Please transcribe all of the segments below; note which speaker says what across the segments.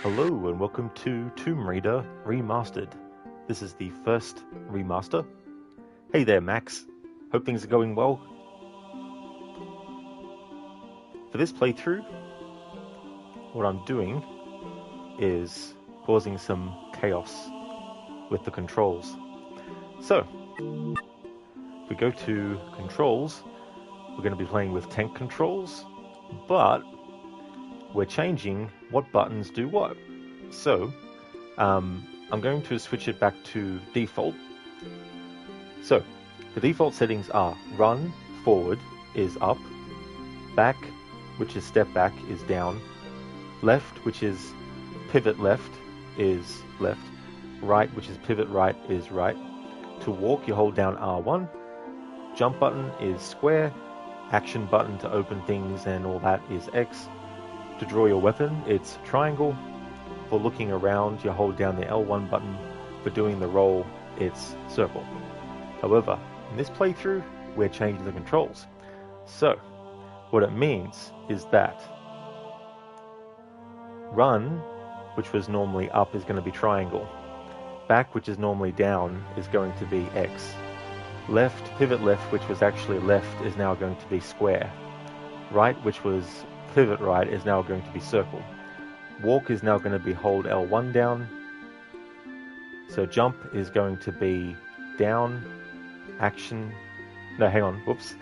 Speaker 1: Hello and welcome to Tomb Raider Remastered. This is the first remaster. Hey there, Max. Hope things are going well. For this playthrough, what I'm doing is causing some chaos with the controls. So, if we go to controls, we're going to be playing with tank controls, but we're changing what buttons do what. So, I'm going to switch it back to default. So, the default settings are run, forward is up, back, which is step back, is down, left, which is pivot left, is left, right, which is pivot right, is right. To walk, you hold down R1, jump button is square, action button to open things and all that is X. To draw your weapon, it's triangle. For looking around, you hold down the L1 button. For doing the roll, it's circle. However, in this playthrough, we're changing the controls. So, what it means is that run, which was normally up, is going to be triangle. Back, which is normally down, is going to be X. Left, pivot left, which was actually left, is now going to be square. Right, which was pivot right, is now going to be circle. Walk is now going to be hold L1 down. So jump is going to be down. Action, no, hang on, whoops.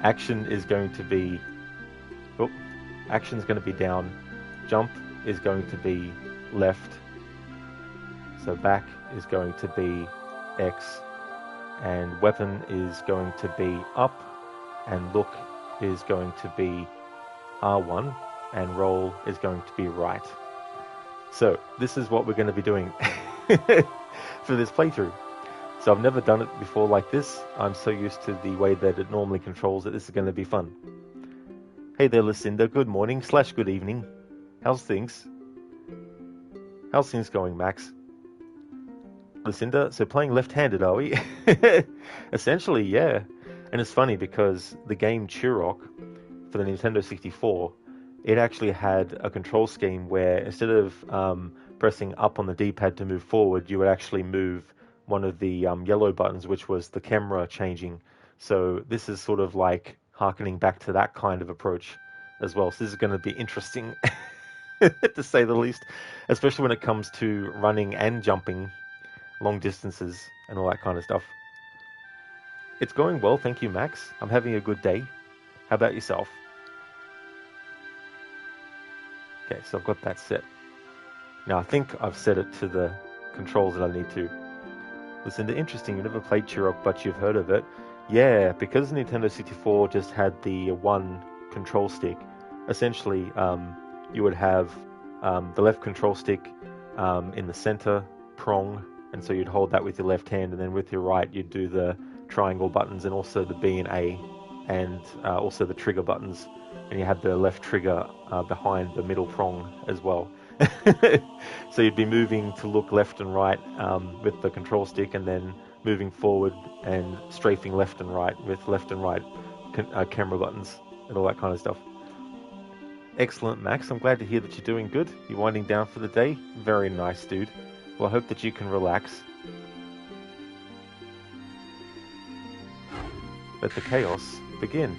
Speaker 1: Action is going to be, action is going to be down. Jump is going to be left. So back is going to be X. And weapon is going to be up. And look is going to be R1. And roll is going to be right. So this is what we're going to be doing for this playthrough. So I've never done it before like this. I'm so used to the way that it normally controls that this is going to be fun. Hey there, Lucinda. Good morning / good evening. How's things? How's things going, Max? Lucinda, so playing left-handed, are we? Essentially, yeah. And it's funny because the game Turok for the Nintendo 64, it actually had a control scheme where instead of pressing up on the D-pad to move forward, you would actually move one of the yellow buttons, which was the camera changing. So this is sort of like harkening back to that kind of approach as well. So this is going to be interesting, to say the least, especially when it comes to running and jumping long distances and all that kind of stuff. It's going well, thank you, Max. I'm having a good day. How about yourself? Okay, so I've got that set. Now I think I've set it to the controls that I need to. Lucinda, interesting, you've never played Turok, but you've heard of it. Yeah, because Nintendo 64 just had the one control stick, essentially you would have the left control stick in the center prong, and so you'd hold that with your left hand, and then with your right you'd do the triangle buttons and also the B and A, and also the trigger buttons, and you had the left trigger behind the middle prong as well. So you'd be moving to look left and right with the control stick, and then moving forward and strafing left and right with left and right camera buttons and all that kind of stuff. Excellent, Max. I'm glad to hear that you're doing good. You're winding down for the day. Very nice, dude. Well, I hope that you can relax. Let the chaos begin.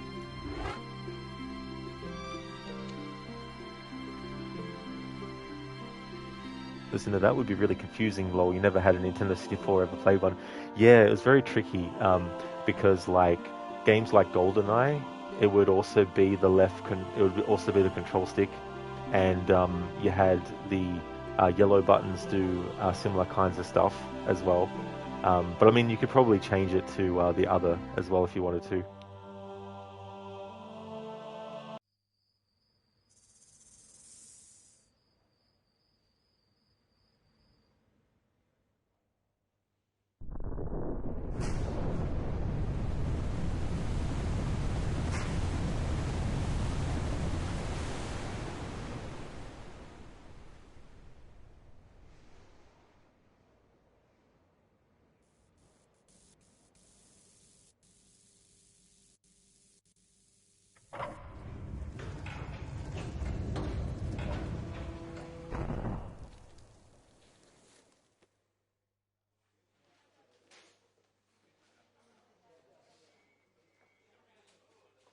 Speaker 1: Listen, that would be really confusing, lol. You never had a Nintendo 64, ever played one. Yeah, it was very tricky, because like games like GoldenEye, it would also be the it would also be the control stick, and you had the yellow buttons do similar kinds of stuff as well. But I mean, you could probably change it to the other as well if you wanted to.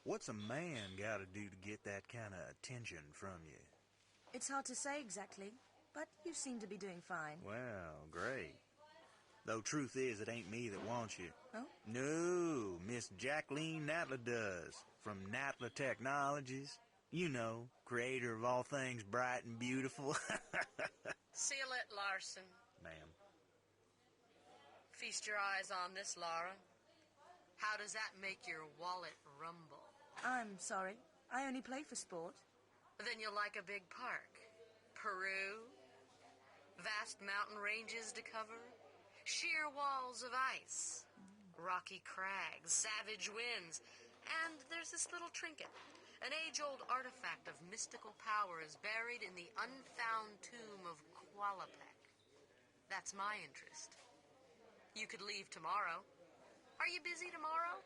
Speaker 2: What's a man gotta do to get that kind of attention from you?
Speaker 3: It's hard to say exactly, but you seem to be doing fine.
Speaker 2: Well, great. Though truth is, it ain't me that wants you.
Speaker 3: Oh?
Speaker 2: No, Miss Jacqueline Natla does, from Natla Technologies. You know, creator of all things bright and beautiful.
Speaker 4: Seal it, Larson.
Speaker 2: Ma'am.
Speaker 4: Feast your eyes on this, Laura. How does that make your wallet rumble?
Speaker 3: I'm sorry. I only play for sport.
Speaker 4: Then you'll like a big park. Peru, vast mountain ranges to cover, sheer walls of ice, rocky crags, savage winds, and there's this little trinket. An age-old artifact of mystical powers buried in the unfound tomb of Qualapec. That's my interest. You could leave tomorrow. Are you busy tomorrow?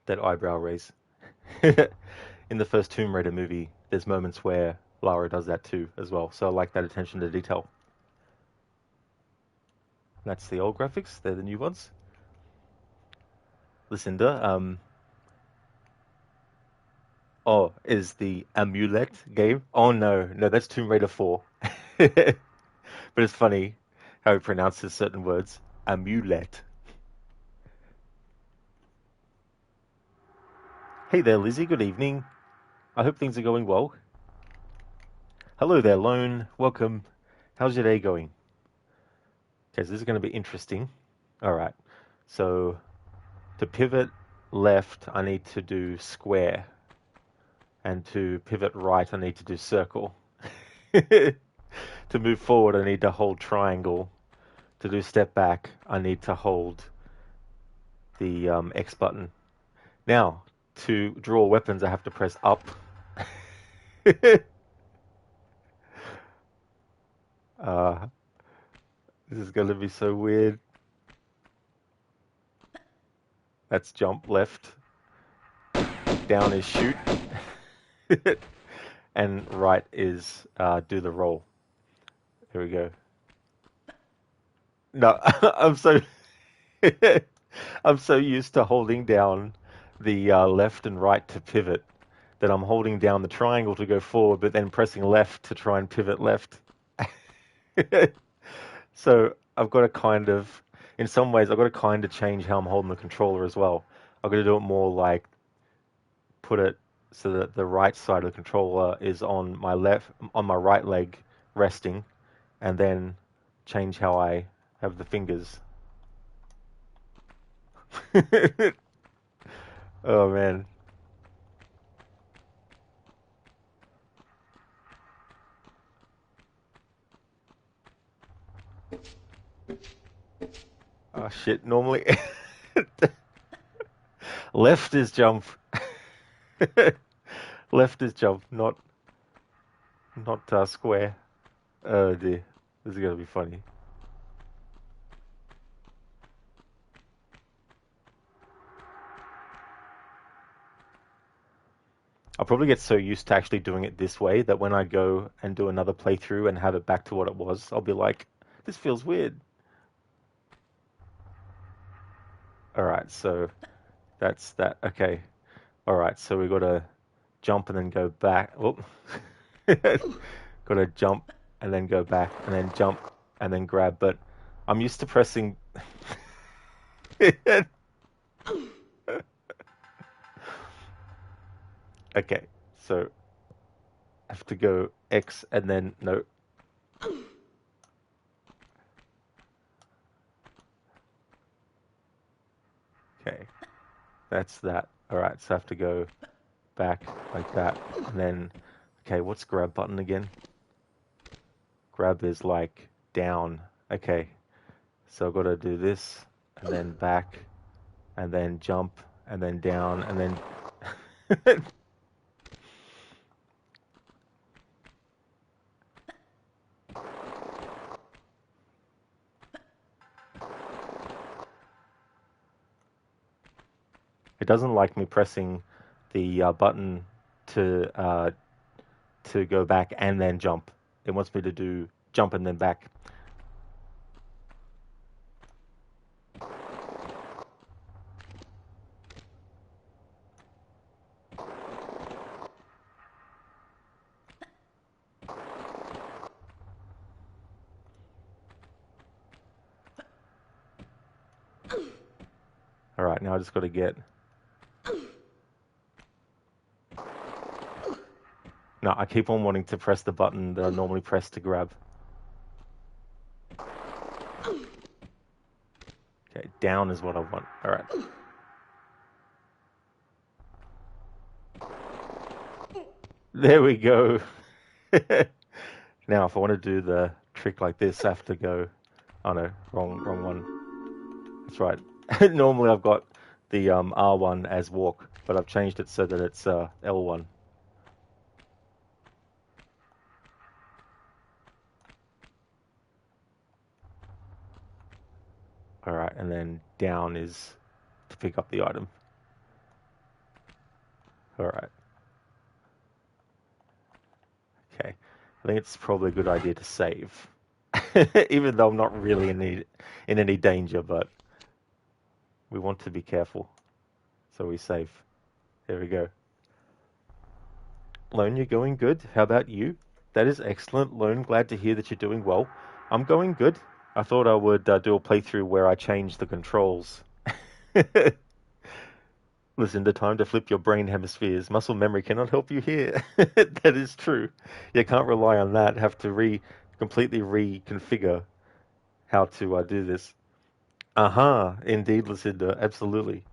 Speaker 1: That eyebrow raise. In the first Tomb Raider movie, there's moments where Lara does that too, as well. So I like that attention to detail. That's the old graphics. They're the new ones. Lucinda, oh, is the Amulet game? Oh no, that's Tomb Raider 4. But it's funny how he pronounces certain words. Amulet. Hey there, Lizzie. Good evening. I hope things are going well. Hello there, Lone. Welcome. How's your day going? Okay, so this is going to be interesting. All right. So to pivot left, I need to do square. And to pivot right, I need to do circle. To move forward, I need to hold triangle. To do step back, I need to hold the X button. Now, to draw weapons, I have to press up. This is going to be so weird. That's jump left. Down is shoot. And right is do the roll. Here we go. No, I'm so I'm so used to holding down the left and right to pivot that I'm holding down the triangle to go forward, but then pressing left to try and pivot left. So I've got to kind of, in some ways, I've got to kind of change how I'm holding the controller as well. I've got to do it more like put it so that the right side of the controller is on my right leg resting, and then change how I have the fingers. Oh man. Oh shit, normally left is jump. Left is jump, not square. Oh dear, this is gonna be funny. I'll probably get so used to actually doing it this way that when I go and do another playthrough and have it back to what it was, I'll be like, this feels weird. Alright, so that's that. Okay. Alright, so we gotta jump and then go back. Oh. Gotta jump and then go back and then jump and then grab, but I'm used to pressing. Okay, so I have to go X and then no. Okay, that's that. Alright, so I have to go back like that and then, okay, what's grab button again? Grab is like down. Okay, so I've got to do this and then back and then jump and then down and then it doesn't like me pressing the button to go back and then jump. It wants me to do jump and then back. All right, now I just got to get. No, I keep on wanting to press the button that I normally press to grab. Okay, down is what I want. All right. There we go. Now, if I want to do the trick like this, I have to go. Oh no, wrong one. That's right. Normally I've got the R1 as walk, but I've changed it so that it's L1. All right, and then down is to pick up the item. All right. Okay. I think it's probably a good idea to save. Even though I'm not really in any danger, but we want to be careful. So we save. There we go. Lone, you're going good. How about you? That is excellent, Lone. Glad to hear that you're doing well. I'm going good. I thought I would do a playthrough where I change the controls. Listen, the time to flip your brain hemispheres. Muscle memory cannot help you here. That is true. You can't rely on that. Have to completely reconfigure how to do this. Indeed, Lucinda. Absolutely.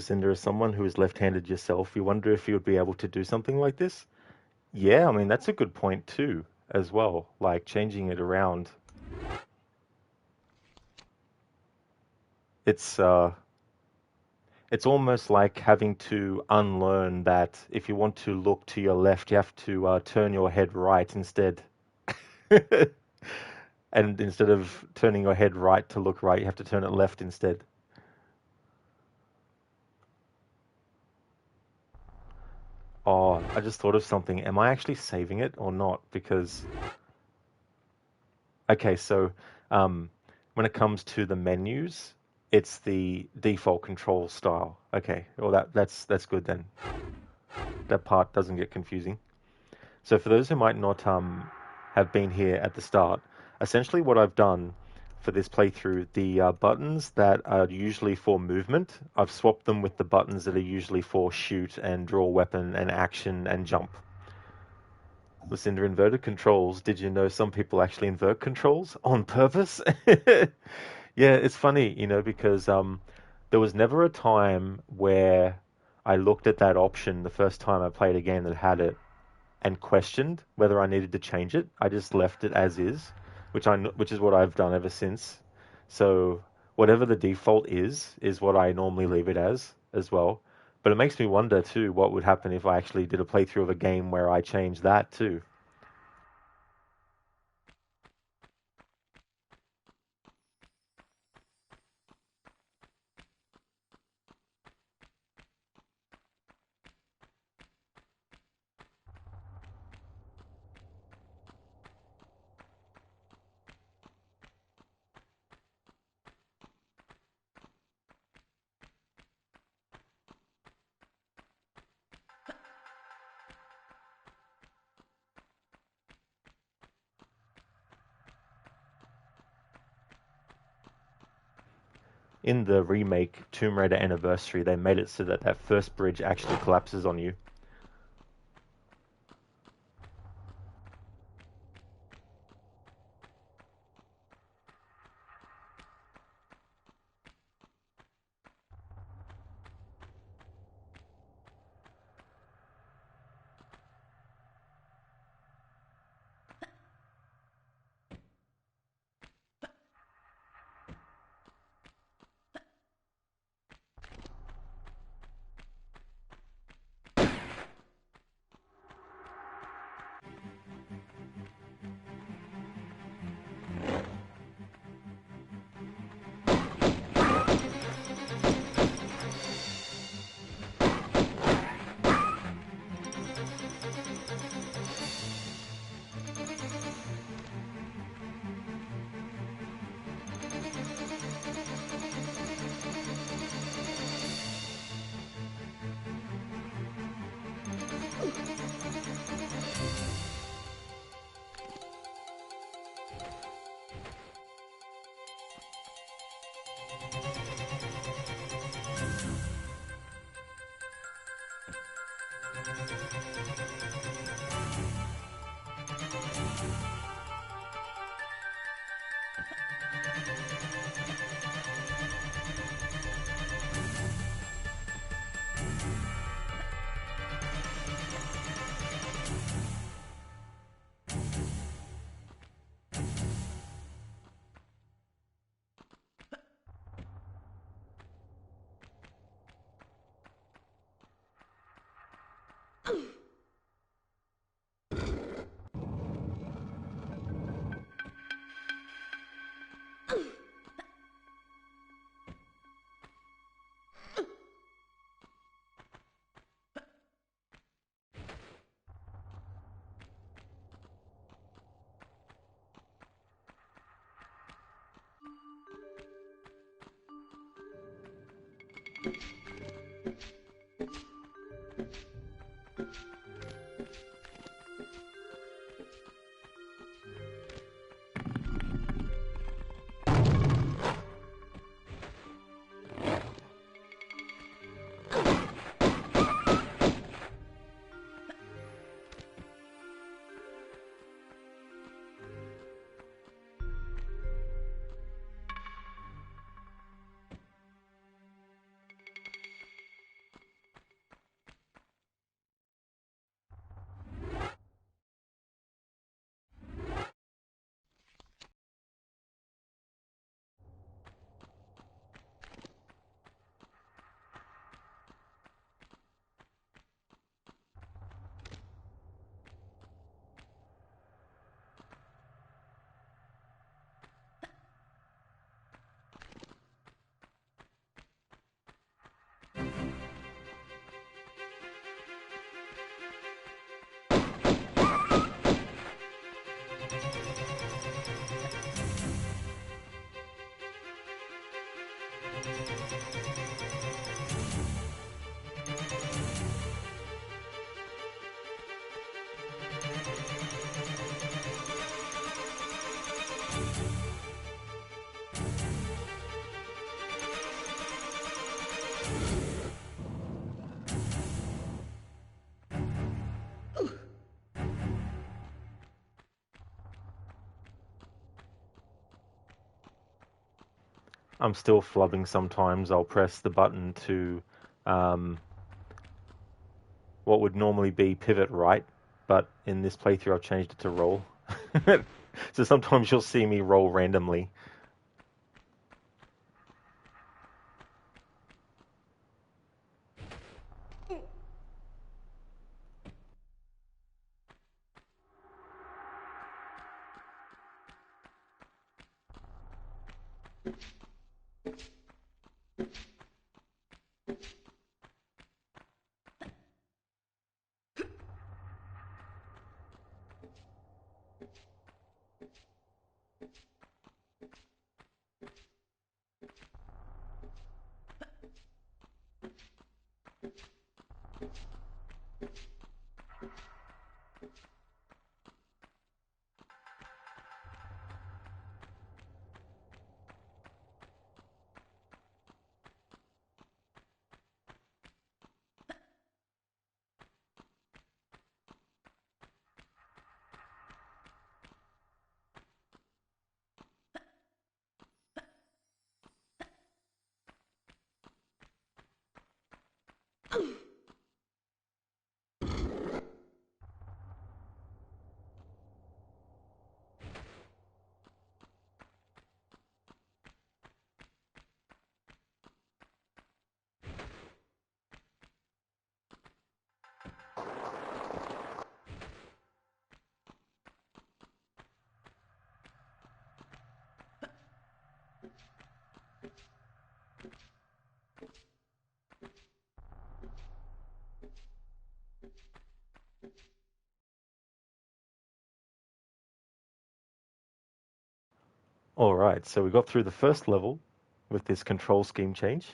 Speaker 1: Lucinda, as someone who is left-handed yourself, you wonder if you would be able to do something like this? Yeah, I mean, that's a good point too, as well. Like, changing it around. It's almost like having to unlearn that if you want to look to your left, you have to turn your head right instead. And instead of turning your head right to look right, you have to turn it left instead. Oh, I just thought of something. Am I actually saving it or not? Because, okay, so when it comes to the menus, it's the default control style. Okay, well that's good then. That part doesn't get confusing. So for those who might not have been here at the start, essentially what I've done for this playthrough, the buttons that are usually for movement, I've swapped them with the buttons that are usually for shoot and draw weapon and action and jump. Lucinda, inverted controls. Did you know some people actually invert controls on purpose? Yeah, it's funny, because there was never a time where I looked at that option the first time I played a game that had it and questioned whether I needed to change it. I just left it as is, which is what I've done ever since. So whatever the default is what I normally leave it as well. But it makes me wonder too what would happen if I actually did a playthrough of a game where I changed that too. In the remake Tomb Raider Anniversary, they made it so that that first bridge actually collapses on you. I'm still flubbing sometimes. I'll press the button to what would normally be pivot right, but in this playthrough I've changed it to roll. So sometimes you'll see me roll randomly. Alright, so we got through the first level with this control scheme change.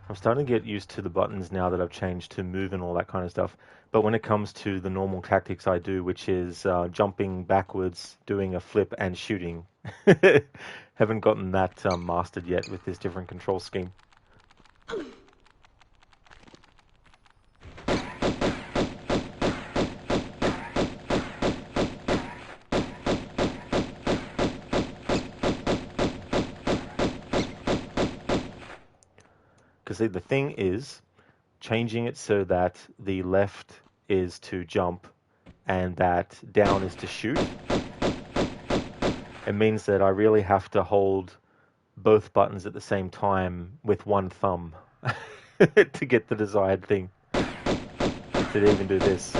Speaker 1: I'm starting to get used to the buttons now that I've changed to move and all that kind of stuff. But when it comes to the normal tactics I do, which is jumping backwards, doing a flip, and shooting, haven't gotten that mastered yet with this different control scheme. Because the thing is, changing it so that the left is to jump and that down is to shoot, it means that I really have to hold both buttons at the same time with one thumb to get the desired thing. To even do this.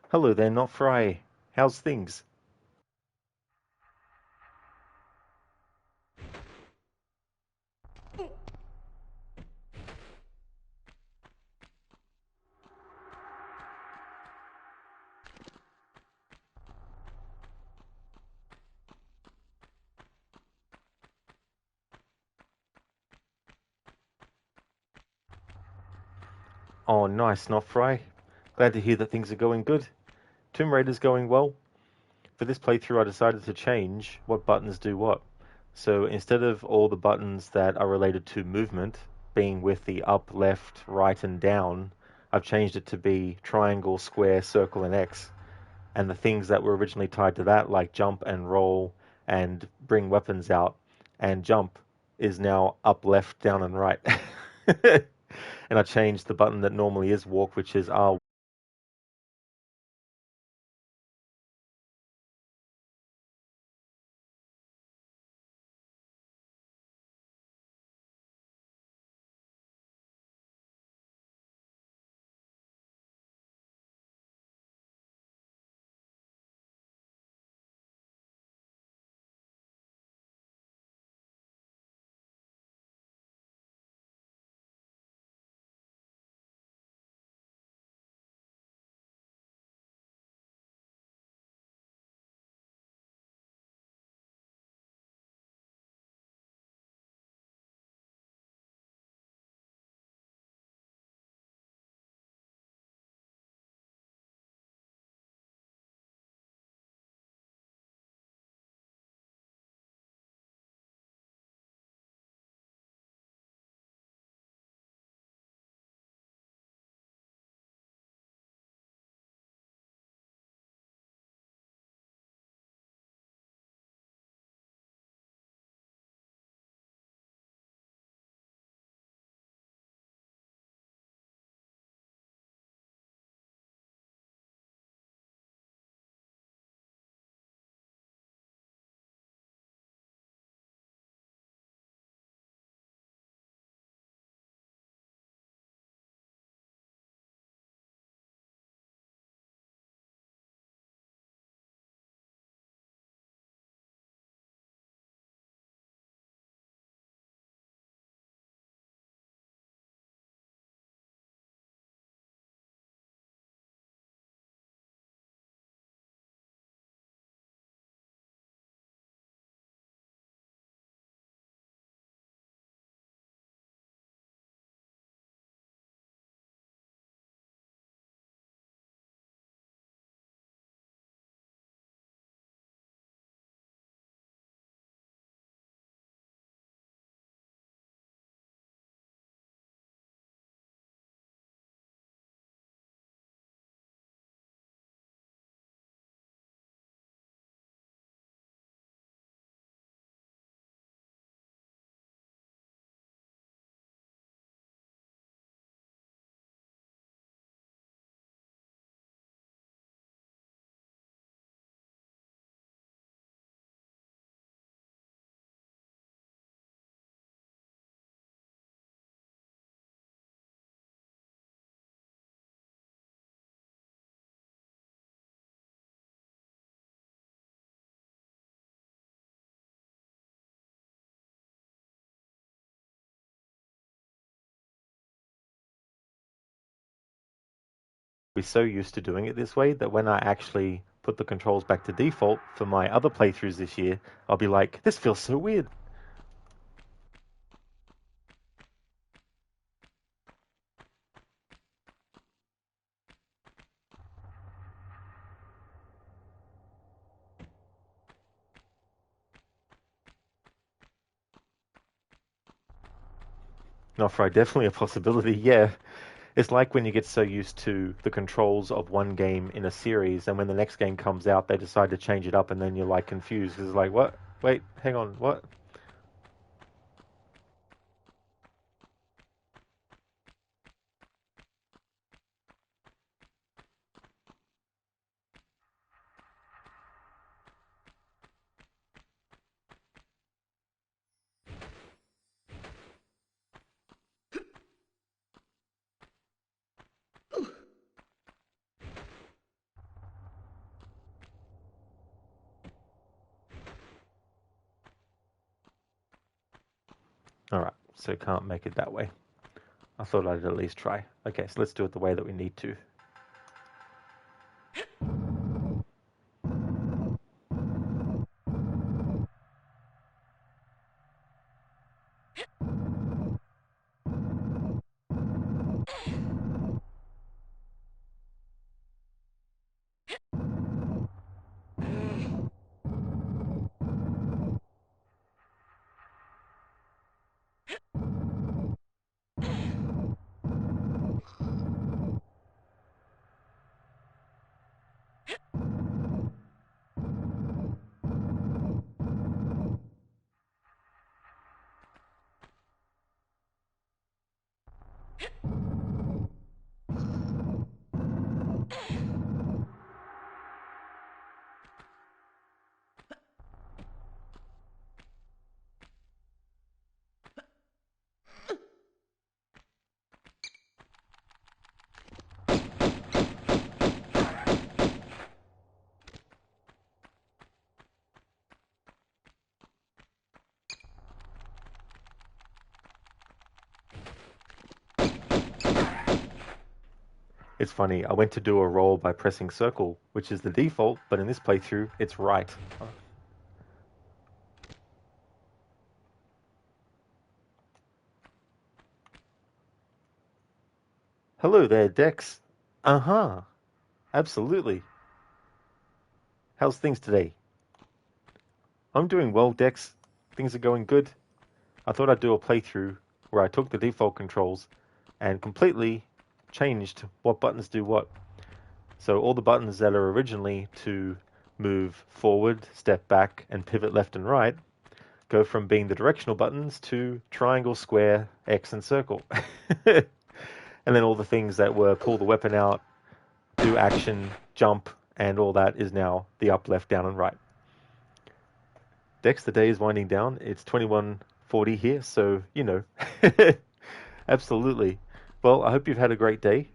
Speaker 1: Hello there, not Fry. How's things? Oh, nice, not Fry. Glad to hear that things are going good. Tomb Raider's going well. For this playthrough, I decided to change what buttons do what. So instead of all the buttons that are related to movement being with the up, left, right, and down, I've changed it to be triangle, square, circle, and X. And the things that were originally tied to that, like jump and roll and bring weapons out and jump, is now up, left, down, and right. And I changed the button that normally is walk, which is R. We're so used to doing it this way that when I actually put the controls back to default for my other playthroughs this year, I'll be like, this feels so weird. Not for definitely a possibility, yeah. It's like when you get so used to the controls of one game in a series, and when the next game comes out, they decide to change it up, and then you're like confused because it's like, what? Wait, hang on, what? so can't make it that way. I thought I'd at least try. Okay, so let's do it the way that we need to. It's funny, I went to do a roll by pressing circle, which is the default, but in this playthrough, it's right. Hello there, Dex. Uh-huh. Absolutely. How's things today? I'm doing well, Dex. Things are going good. I thought I'd do a playthrough where I took the default controls and completely changed what buttons do what. So all the buttons that are originally to move forward, step back, and pivot left and right go from being the directional buttons to triangle, square, X, and circle. And then all the things that were pull the weapon out, do action, jump, and all that is now the up, left, down, and right. Dex, the day is winding down. It's 21:40 here, so, you know. Absolutely. Well, I hope you've had a great day.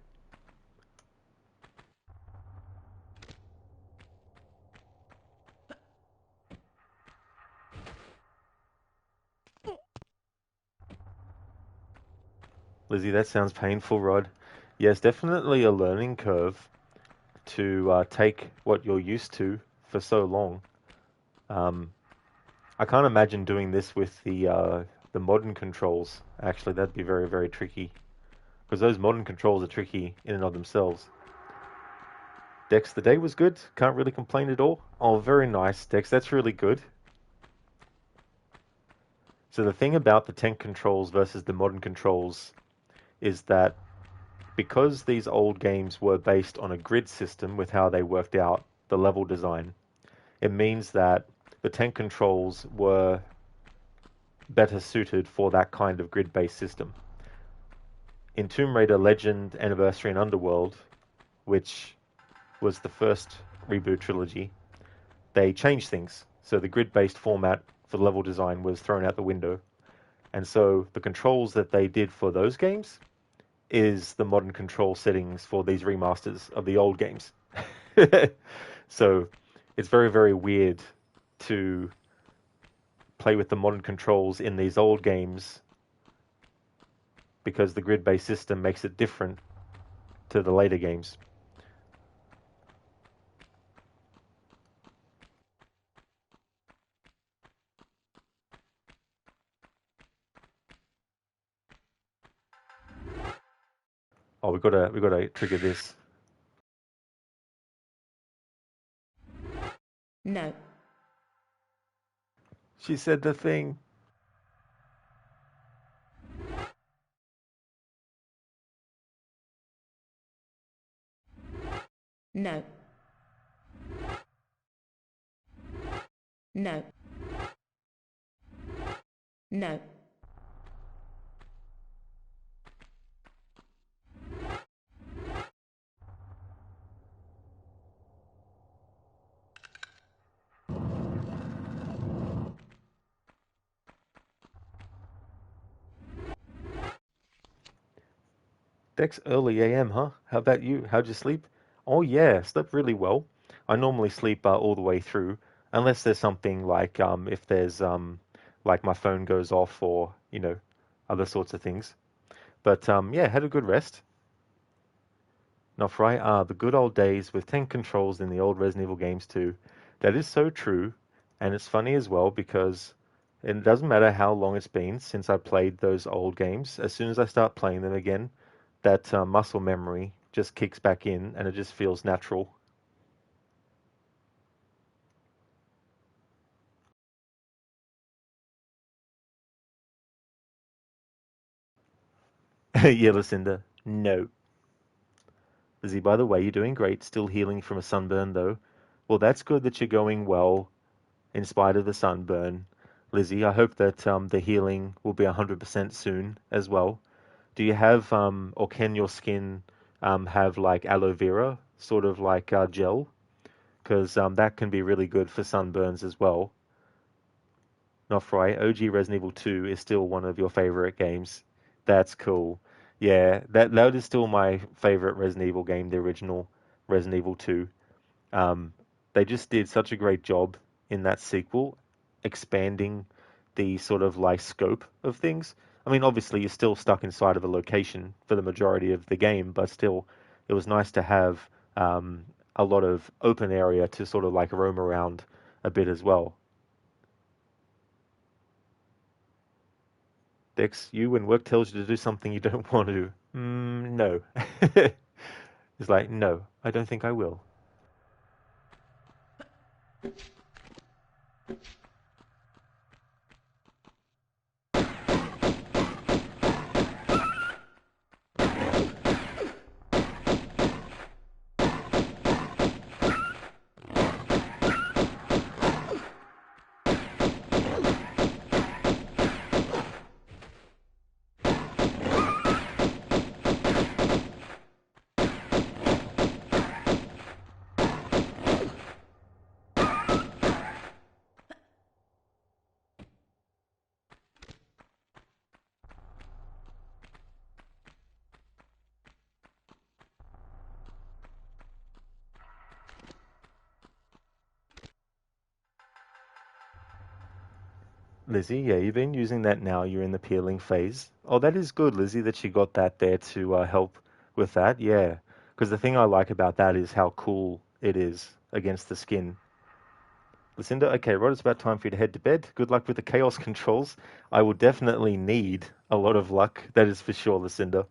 Speaker 1: Lizzie, that sounds painful, Rod. Yes, definitely a learning curve to take what you're used to for so long. I can't imagine doing this with the modern controls. Actually, that'd be very, very tricky. Because those modern controls are tricky in and of themselves. Dex, the day was good. Can't really complain at all. Oh, very nice, Dex. That's really good. So the thing about the tank controls versus the modern controls is that because these old games were based on a grid system with how they worked out the level design, it means that the tank controls were better suited for that kind of grid-based system. In Tomb Raider Legend, Anniversary, and Underworld, which was the first reboot trilogy, they changed things. So the grid-based format for level design was thrown out the window. And so the controls that they did for those games is the modern control settings for these remasters of the old games. So it's very, very weird to play with the modern controls in these old games because the grid-based system makes it different to the later games. Oh, we gotta trigger this.
Speaker 5: No.
Speaker 1: She said the thing.
Speaker 5: No. No. No.
Speaker 1: Dex, early AM, huh? How about you? How'd you sleep? Oh yeah, slept really well. I normally sleep all the way through, unless there's something like if there's like my phone goes off or other sorts of things. But yeah, had a good rest. Nofry, the good old days with tank controls in the old Resident Evil games too. That is so true, and it's funny as well because it doesn't matter how long it's been since I played those old games. As soon as I start playing them again, that muscle memory just kicks back in, and it just feels natural. Yeah, Lucinda. No. Lizzie, by the way, you're doing great. Still healing from a sunburn, though. Well, that's good that you're going well in spite of the sunburn. Lizzie, I hope that the healing will be 100% soon as well. Do you have, or can your skin have like aloe vera, sort of like gel? Because that can be really good for sunburns as well. Nofry, OG Resident Evil 2 is still one of your favorite games. That's cool. Yeah, that is still my favorite Resident Evil game, the original Resident Evil 2. Um, they just did such a great job in that sequel, expanding the sort of like scope of things. I mean, obviously you're still stuck inside of a location for the majority of the game, but still, it was nice to have a lot of open area to sort of like roam around a bit as well. Dex, you when work tells you to do something you don't want to. No. It's like, no, I don't think I will. Lizzie, yeah, you've been using that now. You're in the peeling phase. Oh, that is good, Lizzie, that you got that there to help with that. Yeah, because the thing I like about that is how cool it is against the skin. Lucinda, okay, Rod, it's about time for you to head to bed. Good luck with the chaos controls. I will definitely need a lot of luck. That is for sure, Lucinda.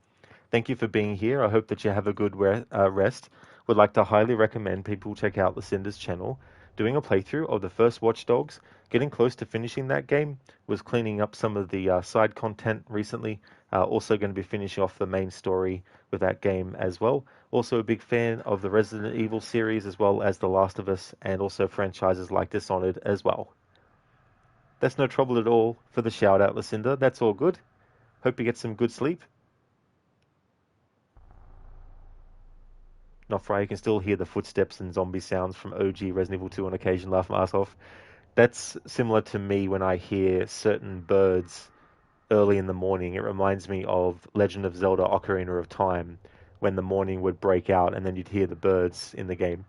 Speaker 1: Thank you for being here. I hope that you have a good rest. Would like to highly recommend people check out Lucinda's channel. Doing a playthrough of the first Watch Dogs, getting close to finishing that game, was cleaning up some of the side content recently. Also going to be finishing off the main story with that game as well. Also a big fan of the Resident Evil series as well as The Last of Us and also franchises like Dishonored as well. That's no trouble at all for the shout out, Lucinda. That's all good. Hope you get some good sleep. Not Fry, you can still hear the footsteps and zombie sounds from OG Resident Evil 2 on occasion, laugh my ass off. That's similar to me when I hear certain birds early in the morning. It reminds me of Legend of Zelda Ocarina of Time, when the morning would break out and then you'd hear the birds in the game.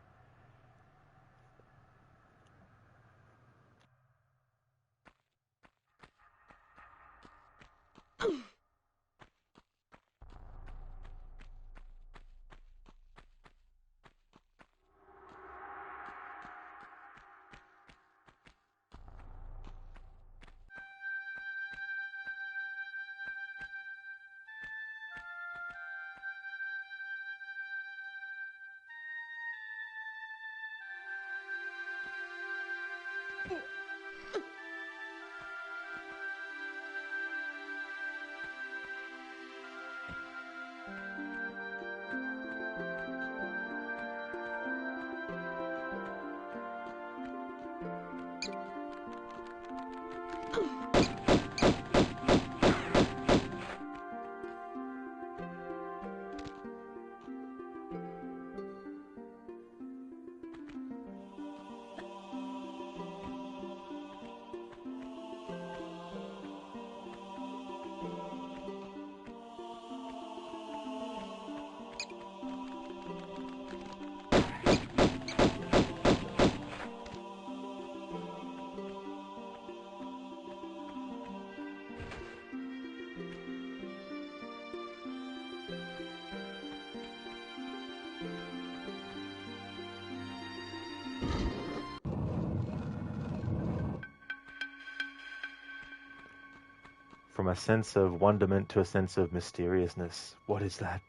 Speaker 1: from a sense of wonderment to a sense of mysteriousness. What is that?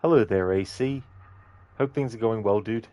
Speaker 1: Hello there, AC. Hope things are going well, dude.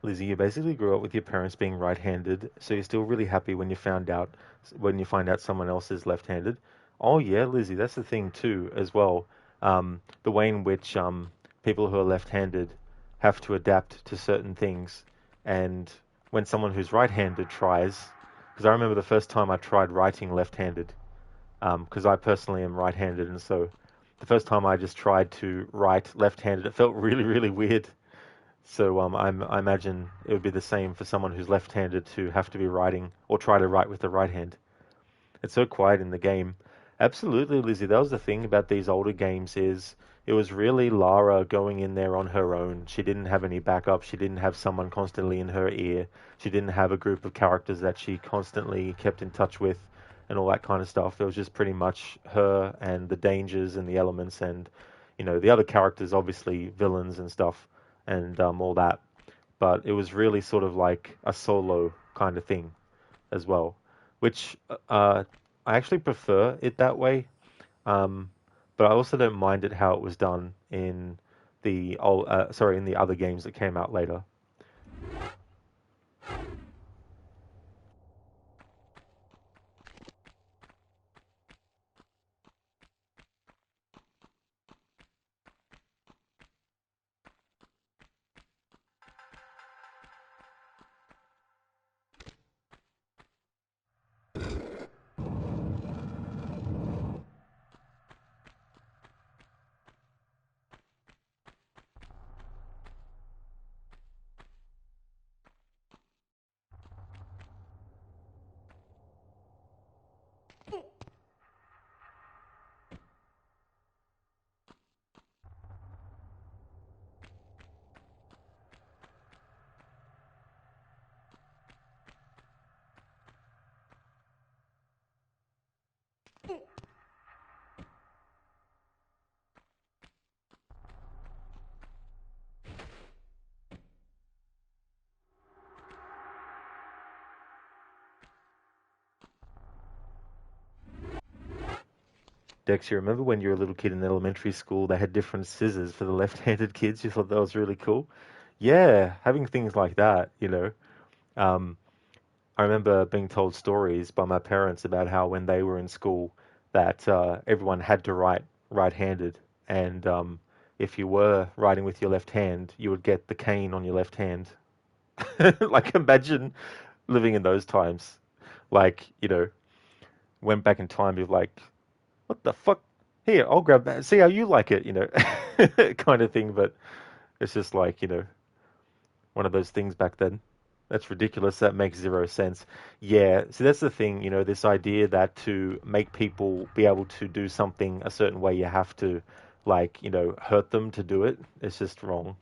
Speaker 1: Lizzie, you basically grew up with your parents being right-handed, so you're still really happy when you find out someone else is left-handed. Oh yeah, Lizzie, that's the thing too, as well. The way in which people who are left-handed have to adapt to certain things, and when someone who's right-handed tries, because I remember the first time I tried writing left-handed, because I personally am right-handed, and so the first time I just tried to write left-handed, it felt really, really weird. So I imagine it would be the same for someone who's left-handed to have to be writing or try to write with the right hand. It's so quiet in the game. Absolutely, Lizzie. That was the thing about these older games is it was really Lara going in there on her own. She didn't have any backup. She didn't have someone constantly in her ear. She didn't have a group of characters that she constantly kept in touch with and all that kind of stuff. It was just pretty much her and the dangers and the elements and, the other characters, obviously villains and stuff and all that. But it was really sort of like a solo kind of thing as well, which I actually prefer it that way. Um, but I also don't mind it how it was done in in the other games that came out later. Dex, you remember when you were a little kid in elementary school, they had different scissors for the left-handed kids? You thought that was really cool? Yeah, having things like that. Um, I remember being told stories by my parents about how when they were in school that everyone had to write right-handed, and if you were writing with your left hand, you would get the cane on your left hand. Like imagine living in those times. Like, went back in time, you're like, what the fuck? Here, I'll grab that. See how you like it, kind of thing. But it's just like, one of those things back then. That's ridiculous. That makes zero sense. Yeah, so that's the thing, this idea that to make people be able to do something a certain way, you have to, like, hurt them to do it. It's just wrong.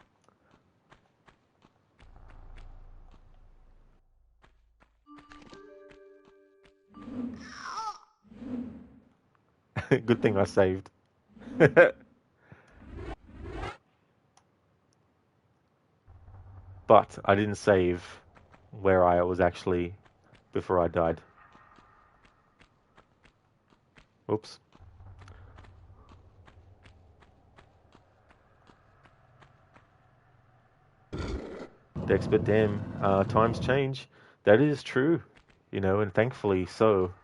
Speaker 1: Good thing I saved. But I didn't save where I was actually before I died. Oops. Dex, but damn, times change. That is true, and thankfully so.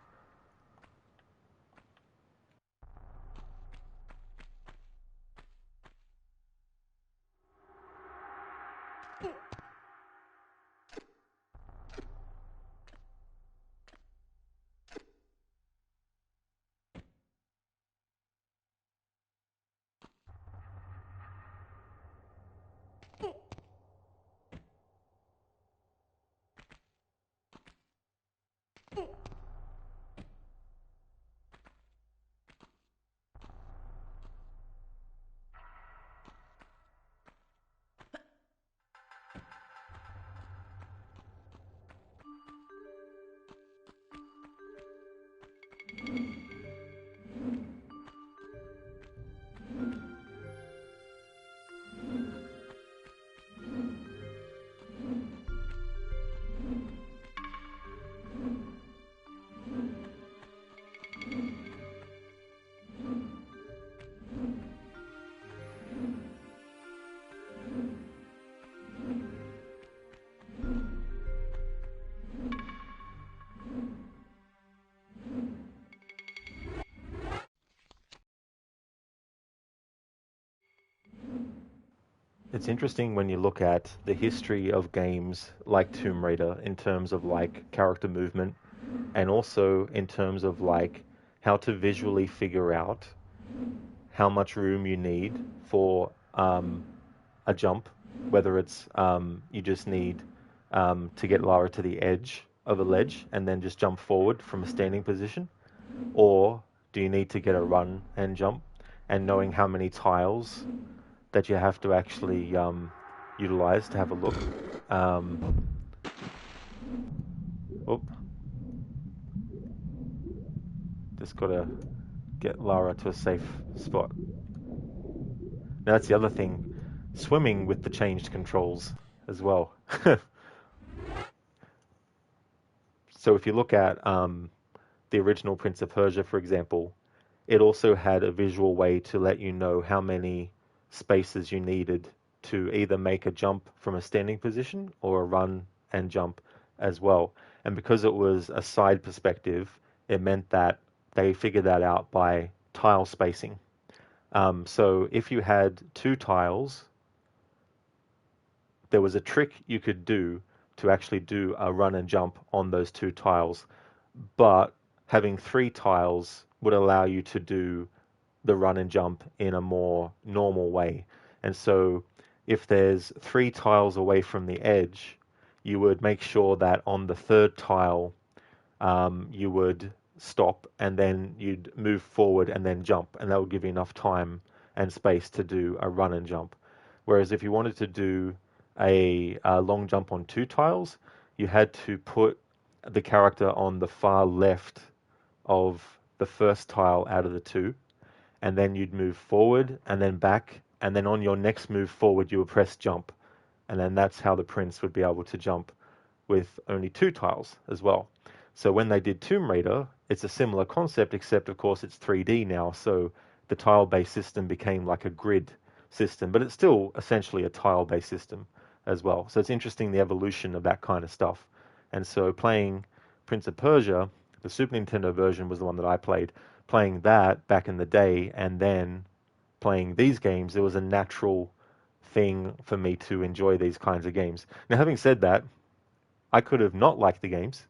Speaker 1: It's interesting when you look at the history of games like Tomb Raider in terms of like character movement and also in terms of like how to visually figure out how much room you need for a jump, whether it's you just need to get Lara to the edge of a ledge and then just jump forward from a standing position, or do you need to get a run and jump, and knowing how many tiles that you have to actually utilize to have a look. Oh, just gotta get Lara to a safe spot. Now that's the other thing, swimming with the changed controls as well. So if you look at the original Prince of Persia, for example, it also had a visual way to let you know how many spaces you needed to either make a jump from a standing position or a run and jump as well. And because it was a side perspective, it meant that they figured that out by tile spacing. So if you had two tiles, there was a trick you could do to actually do a run and jump on those two tiles. But having three tiles would allow you to do the run and jump in a more normal way. And so if there's three tiles away from the edge, you would make sure that on the third tile, you would stop and then you'd move forward and then jump. And that would give you enough time and space to do a run and jump. Whereas if you wanted to do a long jump on two tiles, you had to put the character on the far left of the first tile out of the two, and then you'd move forward and then back, and then on your next move forward you would press jump, and then that's how the prince would be able to jump with only two tiles as well. So when they did Tomb Raider, it's a similar concept, except of course it's 3D now, so the tile-based system became like a grid system, but it's still essentially a tile-based system as well. So it's interesting the evolution of that kind of stuff And so playing Prince of Persia, the Super Nintendo version was the one that I played. Playing that back in the day and then playing these games, it was a natural thing for me to enjoy these kinds of games. Now, having said that, I could have not liked the games.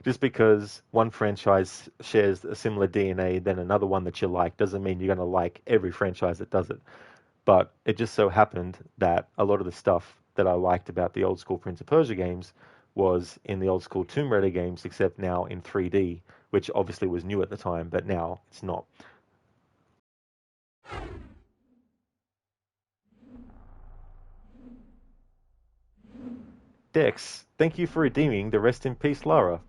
Speaker 1: Just because one franchise shares a similar DNA than another one that you like doesn't mean you're going to like every franchise that does it. But it just so happened that a lot of the stuff that I liked about the old school Prince of Persia games was in the old school Tomb Raider games, except now in 3D, which obviously was new at the time, but now it's not. Dex, thank you for redeeming the Rest in Peace Lara.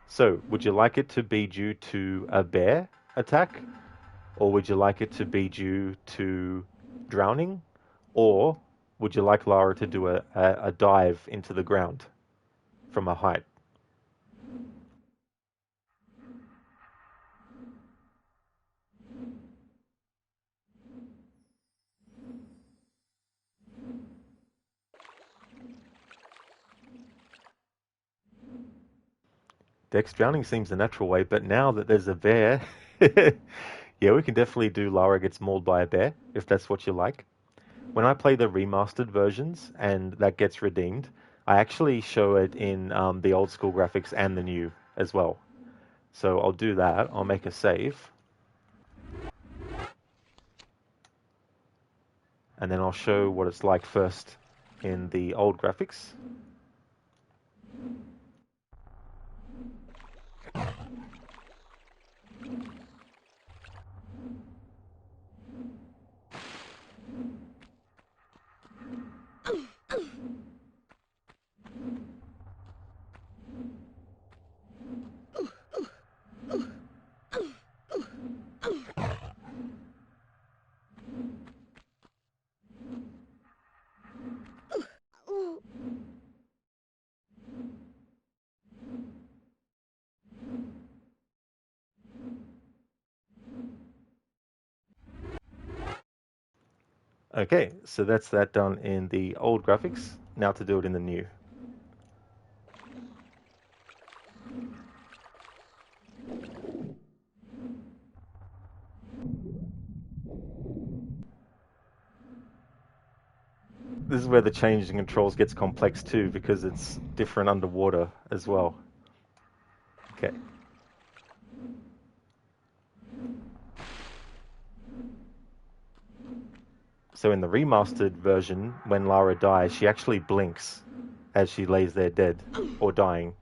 Speaker 1: So, would you like it to be due to a bear attack? Or would you like it to be due to drowning? Or would you like Lara to do a dive into the ground from a height? Dex, drowning seems the natural way, but now that there's a bear, yeah, we can definitely do Lara gets mauled by a bear, if that's what you like. When I play the remastered versions and that gets redeemed, I actually show it in the old school graphics and the new as well. So I'll do that. I'll make a save. And then I'll show what it's like first in the old graphics. Okay, so that's that done in the old graphics. Now to do it in the new. This is where the change in controls gets complex too, because it's different underwater as well. Okay. So in the remastered version, when Lara dies, she actually blinks as she lays there dead or dying.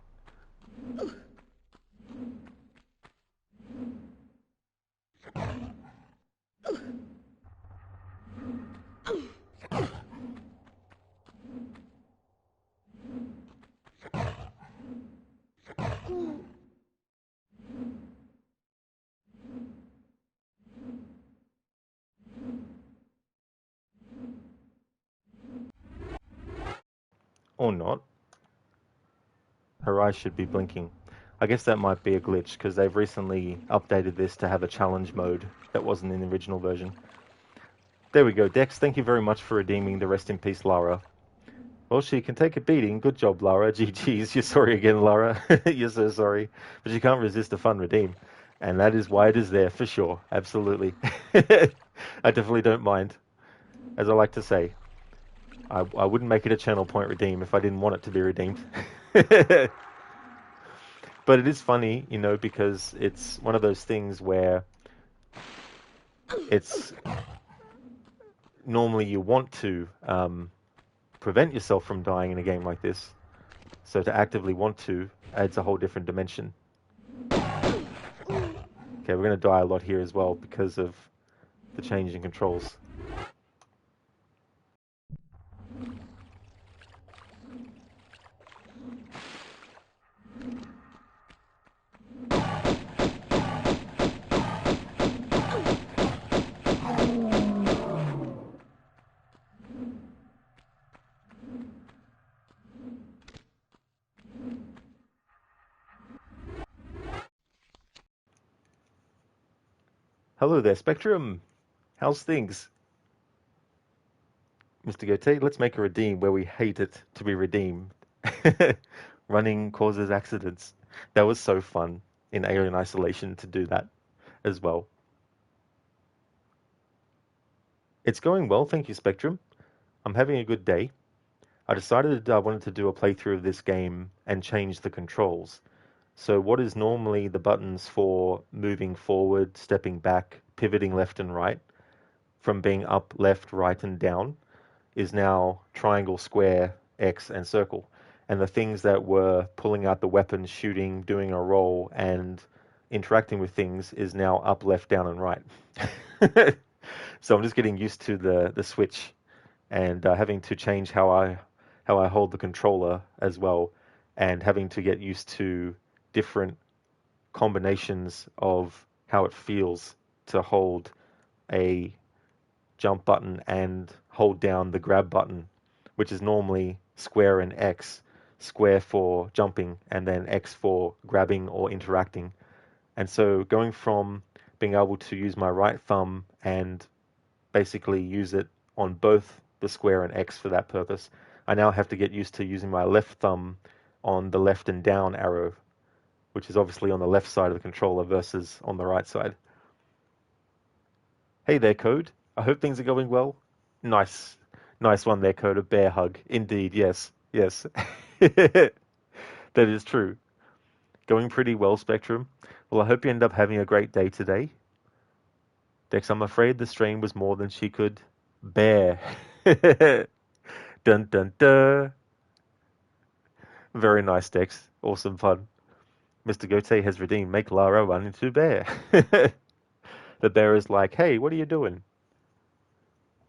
Speaker 1: Or not. Her eyes should be blinking. I guess that might be a glitch because they've recently updated this to have a challenge mode that wasn't in the original version. There we go, Dex. Thank you very much for redeeming the Rest in Peace Lara. Well, she can take a beating. Good job, Lara. GG's. You're sorry again, Lara. You're so sorry. But you can't resist a fun redeem. And that is why it is there, for sure. Absolutely. I definitely don't mind. As I like to say, I wouldn't make it a channel point redeem if I didn't want it to be redeemed. But it is funny, you know, because it's one of those things where it's normally you want to prevent yourself from dying in a game like this. So to actively want to adds a whole different dimension. Okay, we're going to die a lot here as well because of the change in controls. Hello there, Spectrum. How's things? Mr. Goatee, let's make a redeem where we hate it to be redeemed. Running causes accidents. That was so fun in Alien Isolation to do that as well. It's going well, thank you, Spectrum. I'm having a good day. I decided I wanted to do a playthrough of this game and change the controls. So what is normally the buttons for moving forward, stepping back, pivoting left and right, from being up, left, right, and down, is now triangle, square, X, and circle. And the things that were pulling out the weapons, shooting, doing a roll, and interacting with things is now up, left, down, and right. So I'm just getting used to the switch and having to change how I hold the controller as well, and having to get used to different combinations of how it feels to hold a jump button and hold down the grab button, which is normally square and X, square for jumping and then X for grabbing or interacting. And so going from being able to use my right thumb and basically use it on both the square and X for that purpose, I now have to get used to using my left thumb on the left and down arrow, which is obviously on the left side of the controller versus on the right side. Hey there, Code. I hope things are going well. Nice. Nice one there, Code. A bear hug. Indeed, yes. Yes. That is true. Going pretty well, Spectrum. Well, I hope you end up having a great day today. Dex, I'm afraid the strain was more than she could bear. Dun dun dun. Very nice, Dex. Awesome fun. Mr. Gote has redeemed. Make Lara run into bear. The bear is like, hey, what are you doing?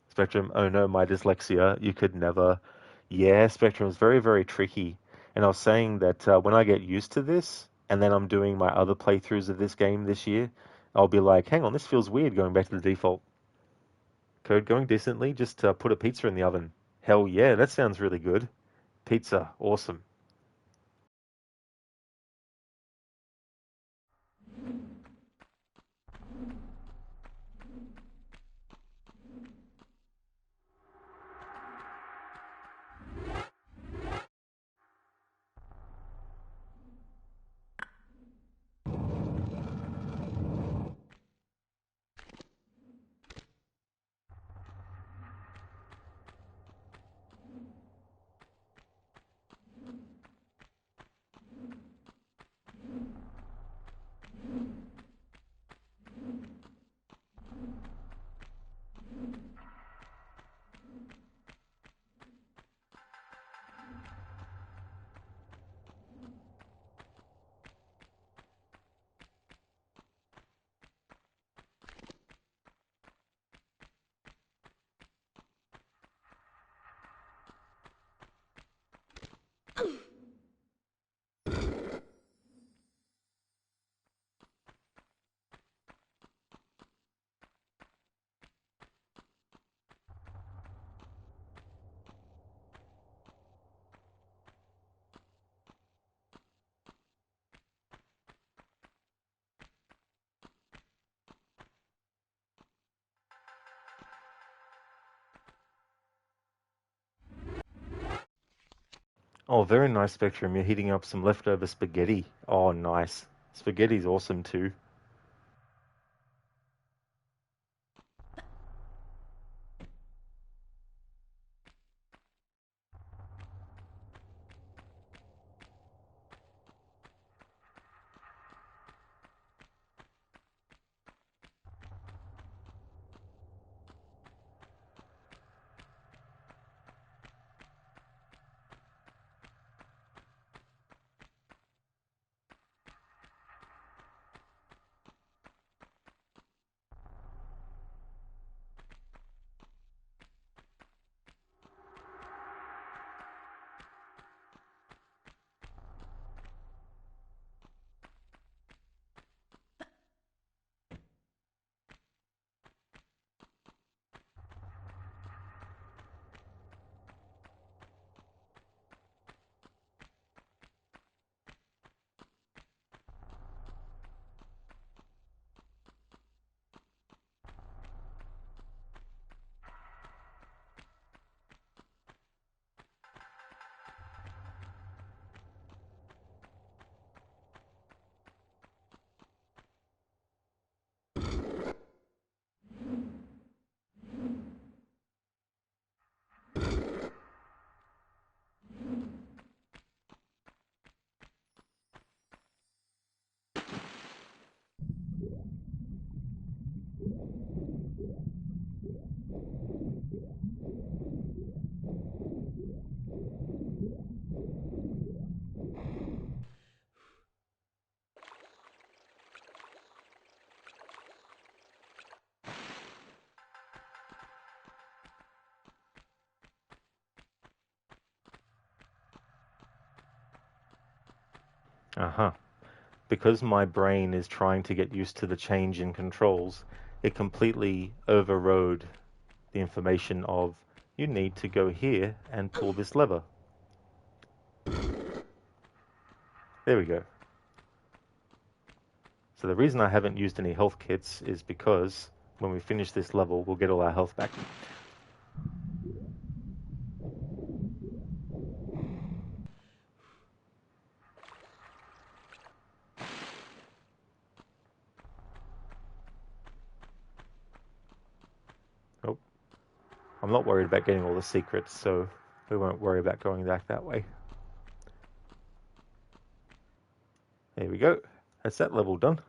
Speaker 1: Spectrum, oh no, my dyslexia, you could never. Yeah, Spectrum is very, very tricky. And I was saying that when I get used to this, and then I'm doing my other playthroughs of this game this year, I'll be like, hang on, this feels weird going back to the default. Code going decently, just put a pizza in the oven. Hell yeah, that sounds really good. Pizza, awesome. Oh, very nice, Spectrum. You're heating up some leftover spaghetti. Oh, nice. Spaghetti's awesome too. Uh-huh. Because my brain is trying to get used to the change in controls, it completely overrode the information of you need to go here and pull this lever. There we go. So the reason I haven't used any health kits is because when we finish this level, we'll get all our health back. Oh, I'm not worried about getting all the secrets, so we won't worry about going back that way. There we go. That's that level done.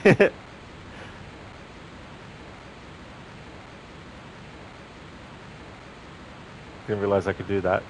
Speaker 1: Didn't realize I could do that.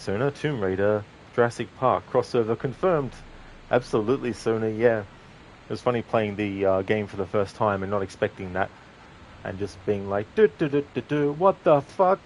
Speaker 1: Sona, Tomb Raider, Jurassic Park crossover confirmed. Absolutely, Sona. Yeah, it was funny playing the game for the first time and not expecting that, and just being like, what the fuck?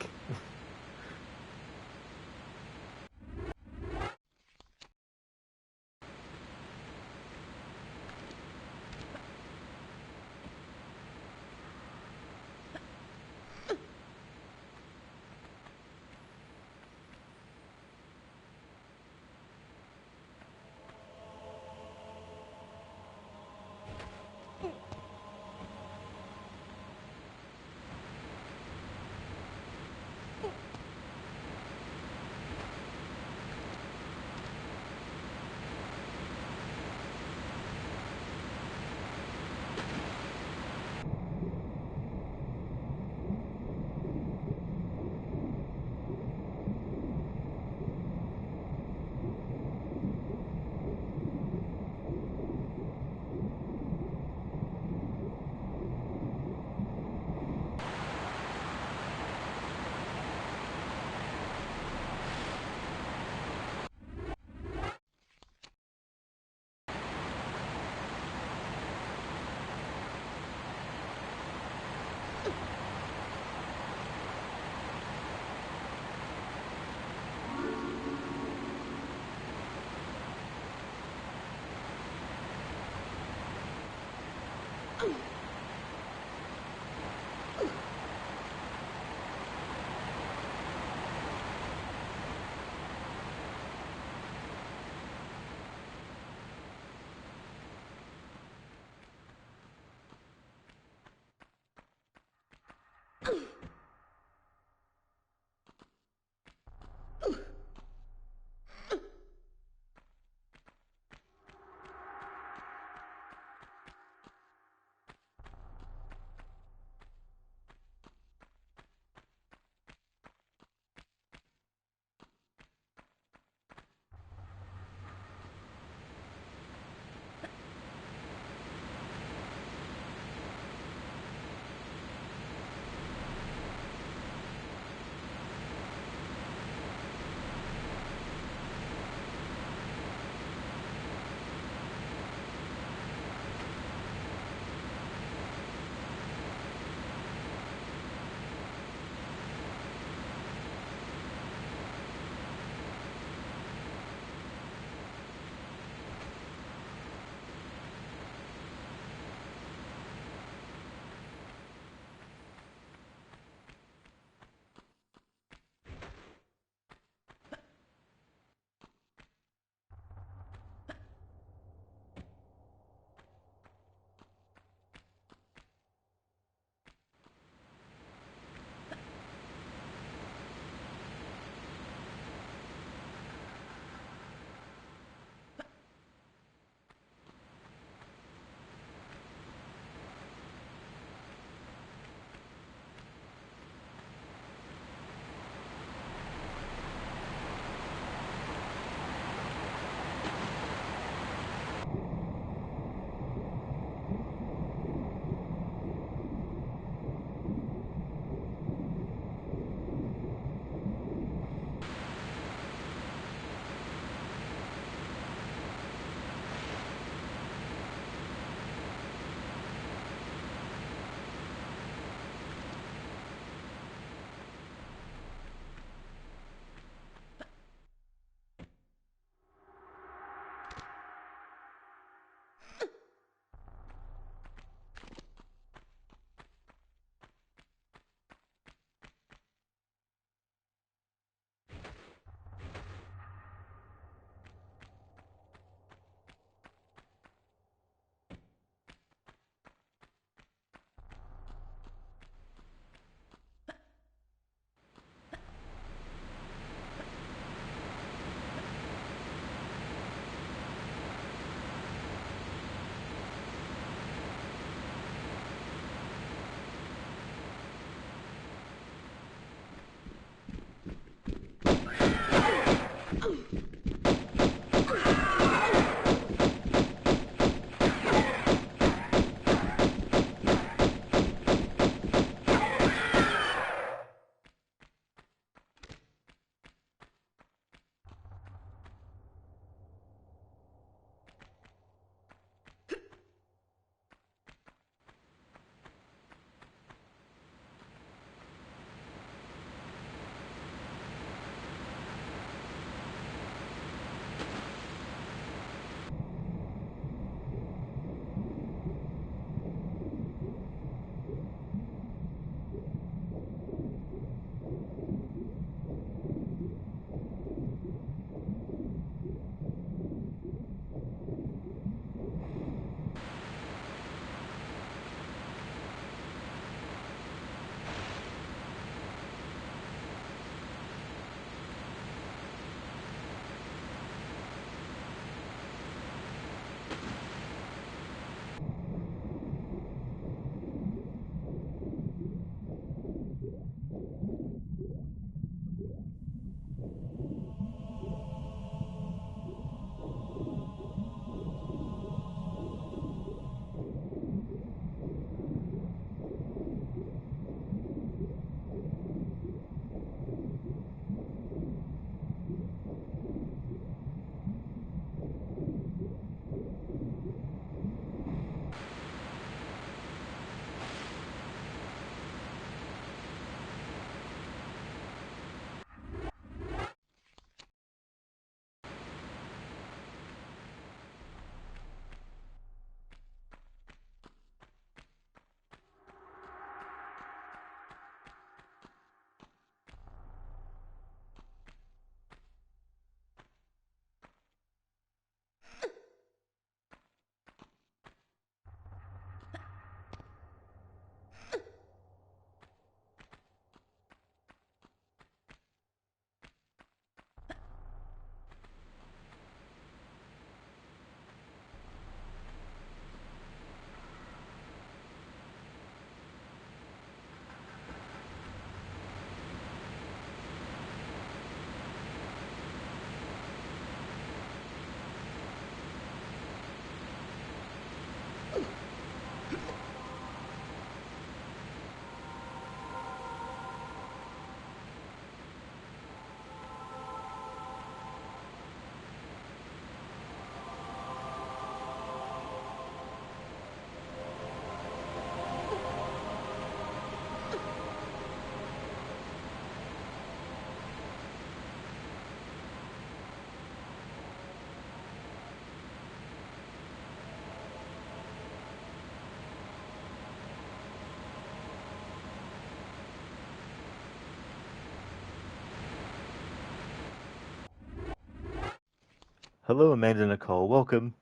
Speaker 1: Hello, Amanda Nicole. Welcome.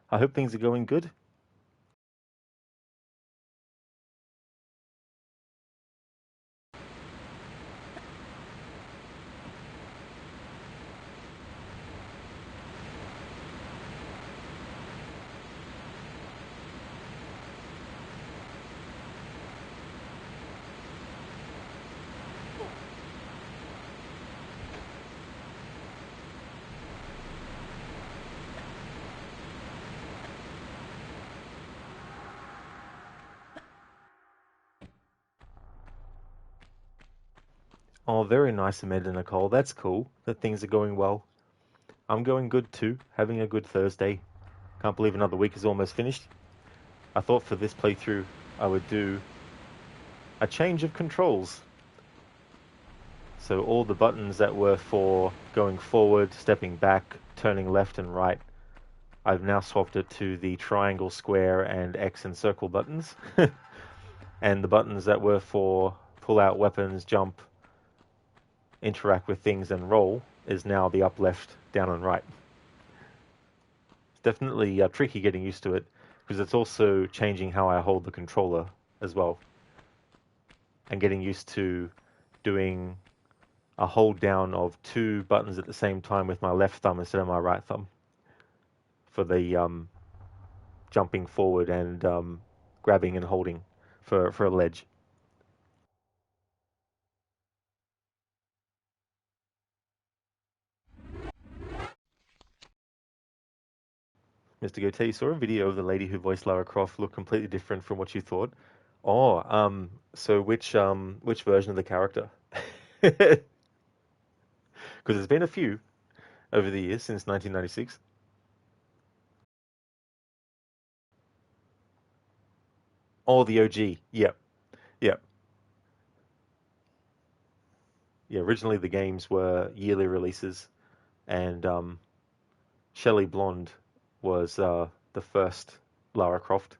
Speaker 1: I hope things are going good. Oh, very nice, Amanda Nicole. That's cool that things are going well. I'm going good too, having a good Thursday. Can't believe another week is almost finished. I thought for this playthrough I would do a change of controls. So all the buttons that were for going forward, stepping back, turning left and right, I've now swapped it to the triangle, square, and X and circle buttons. And the buttons that were for pull out weapons, jump, interact with things, and roll is now the up, left, down, and right. It's definitely tricky getting used to it because it's also changing how I hold the controller as well, and getting used to doing a hold down of two buttons at the same time with my left thumb instead of my right thumb for the jumping forward and grabbing and holding for a ledge. Mr. Goethe, you saw a video of the lady who voiced Lara Croft look completely different from what you thought. Oh, so which version of the character? Because there's been a few over the years since 1996. Oh, the OG. Yep, yep. Yeah, originally the games were yearly releases, and Shelley Blonde was the first Lara Croft.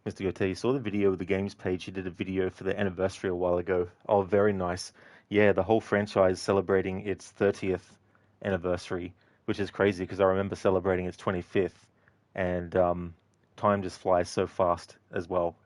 Speaker 1: Mr. Goethe, you saw the video of the games page. You did a video for the anniversary a while ago. Oh, very nice. Yeah, the whole franchise celebrating its 30th anniversary, which is crazy because I remember celebrating its 25th, and time just flies so fast as well.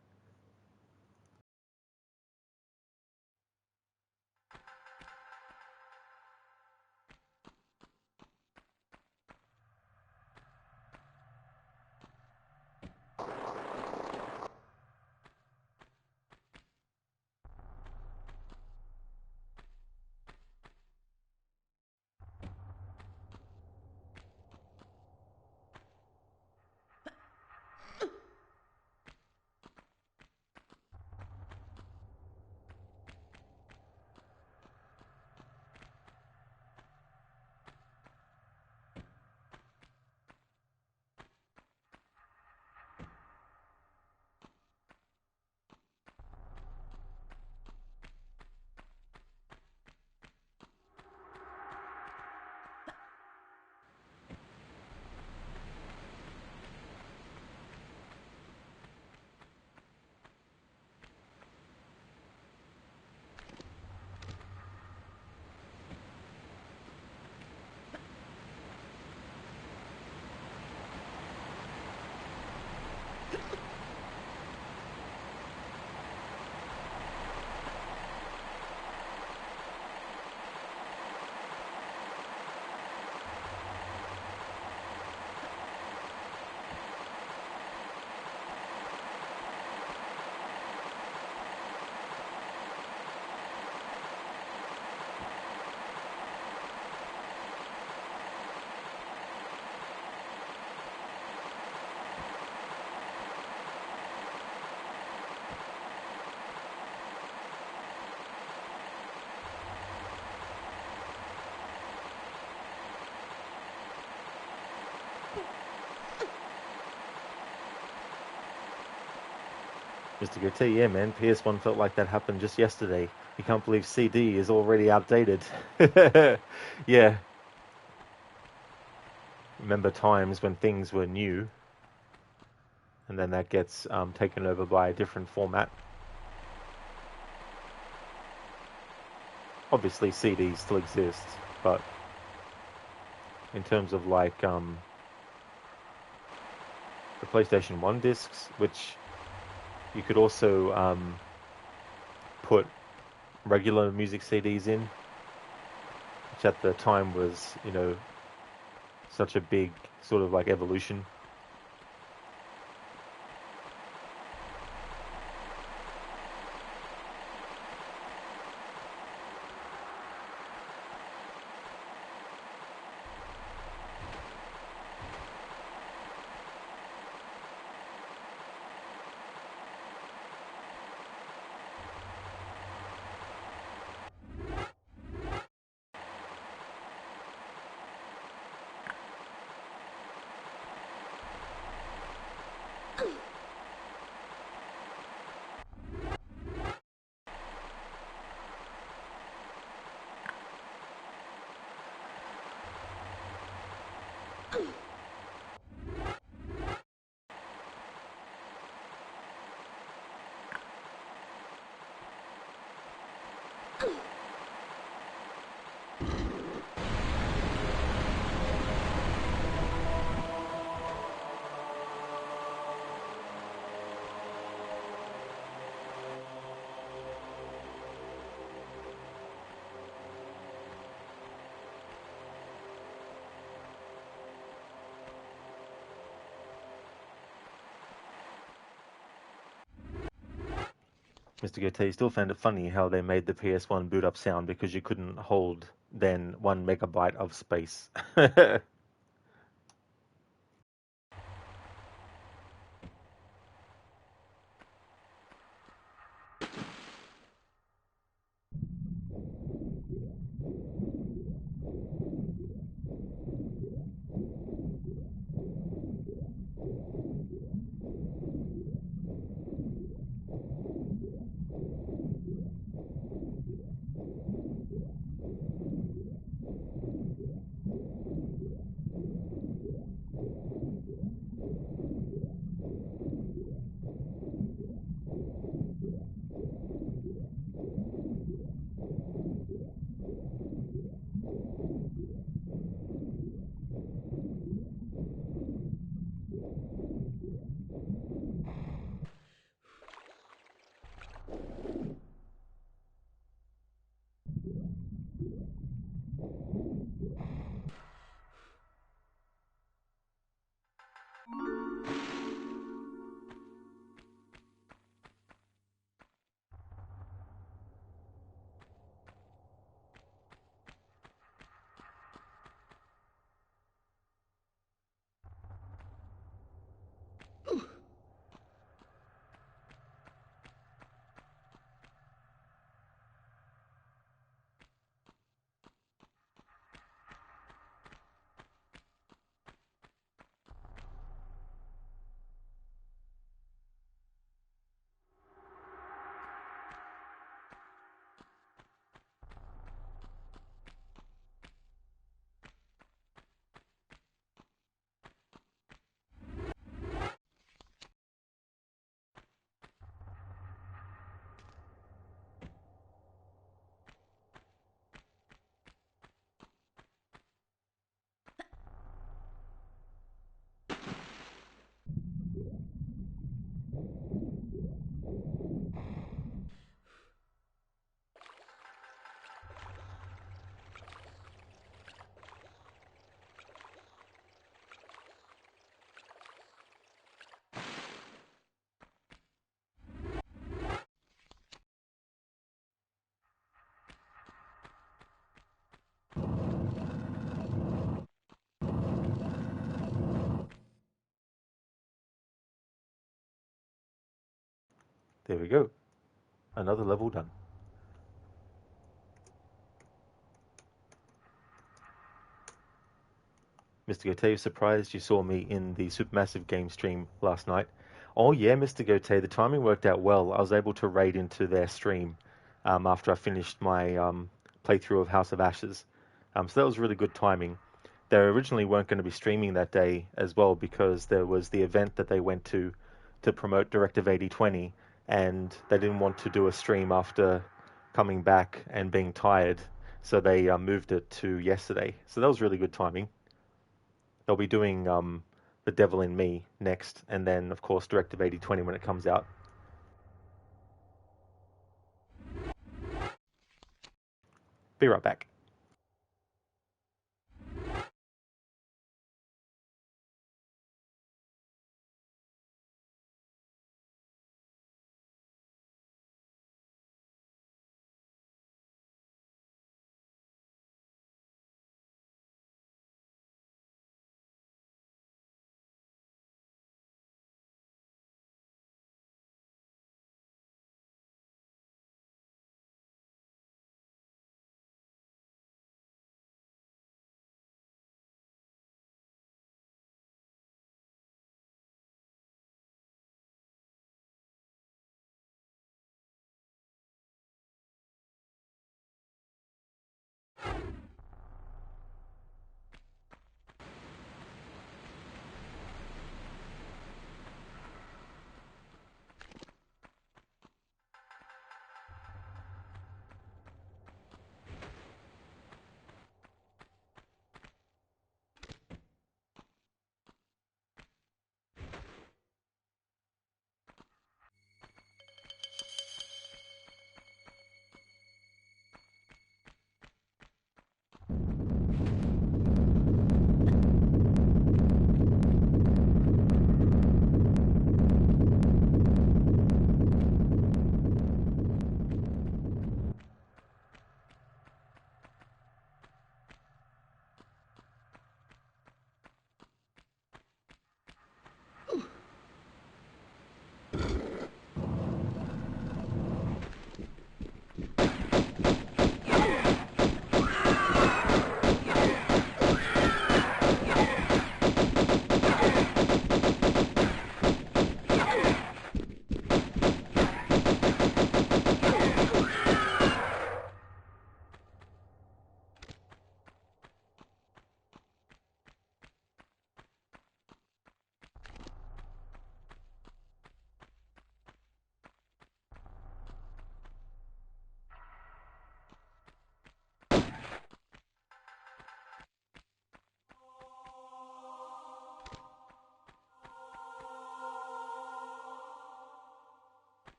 Speaker 1: Mr. Goatee, yeah, man, PS1 felt like that happened just yesterday. You can't believe CD is already outdated. Yeah. Remember times when things were new, and then that gets taken over by a different format. Obviously, CDs still exist, but in terms of like the PlayStation 1 discs, which you could also put regular music CDs in, which at the time was, such a big sort of like evolution. Mr. Goethe still found it funny how they made the PS1 boot up sound because you couldn't hold then 1 megabyte of space. There we go. Another level done. Mr. Goethe, surprised you saw me in the Supermassive game stream last night. Oh yeah, Mr. Gote, the timing worked out well. I was able to raid into their stream after I finished my playthrough of House of Ashes. So that was really good timing. They originally weren't going to be streaming that day as well because there was the event that they went to promote Directive 8020, and they didn't want to do a stream after coming back and being tired, so they moved it to yesterday. So that was really good timing. They'll be doing The Devil in Me next, and then of course Directive 8020 when it comes out. Be right back.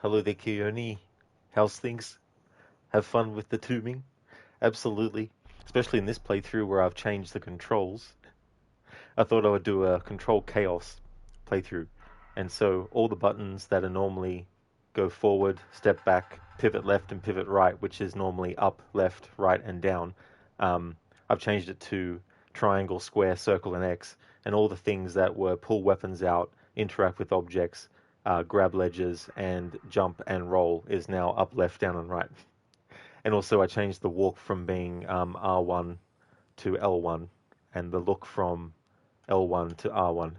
Speaker 1: Hello there, Keone. How's things? Have fun with the tombing? Absolutely. Especially in this playthrough where I've changed the controls. I thought I would do a control chaos playthrough. And so all the buttons that are normally go forward, step back, pivot left, and pivot right, which is normally up, left, right, and down, um, I've changed it to triangle, square, circle, and X. And all the things that were pull weapons out, interact with objects, grab ledges, and jump and roll is now up, left, down, and right. And also I changed the walk from being R1 to L1, and the look from L1 to R1.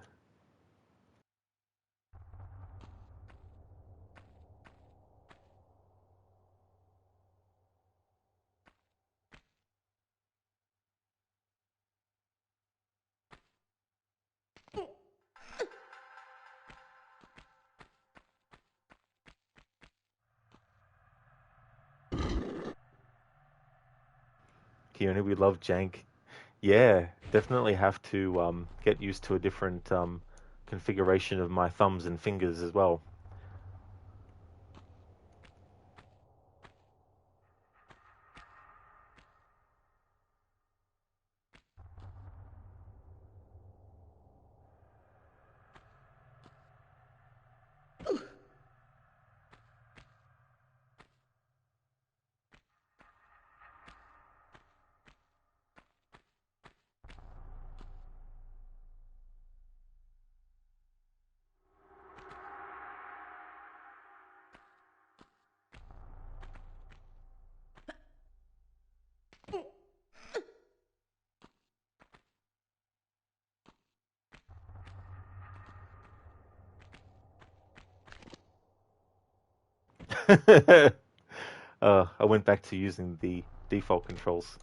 Speaker 1: Keone, we love jank. Yeah, definitely have to get used to a different configuration of my thumbs and fingers as well. I went back to using the default controls.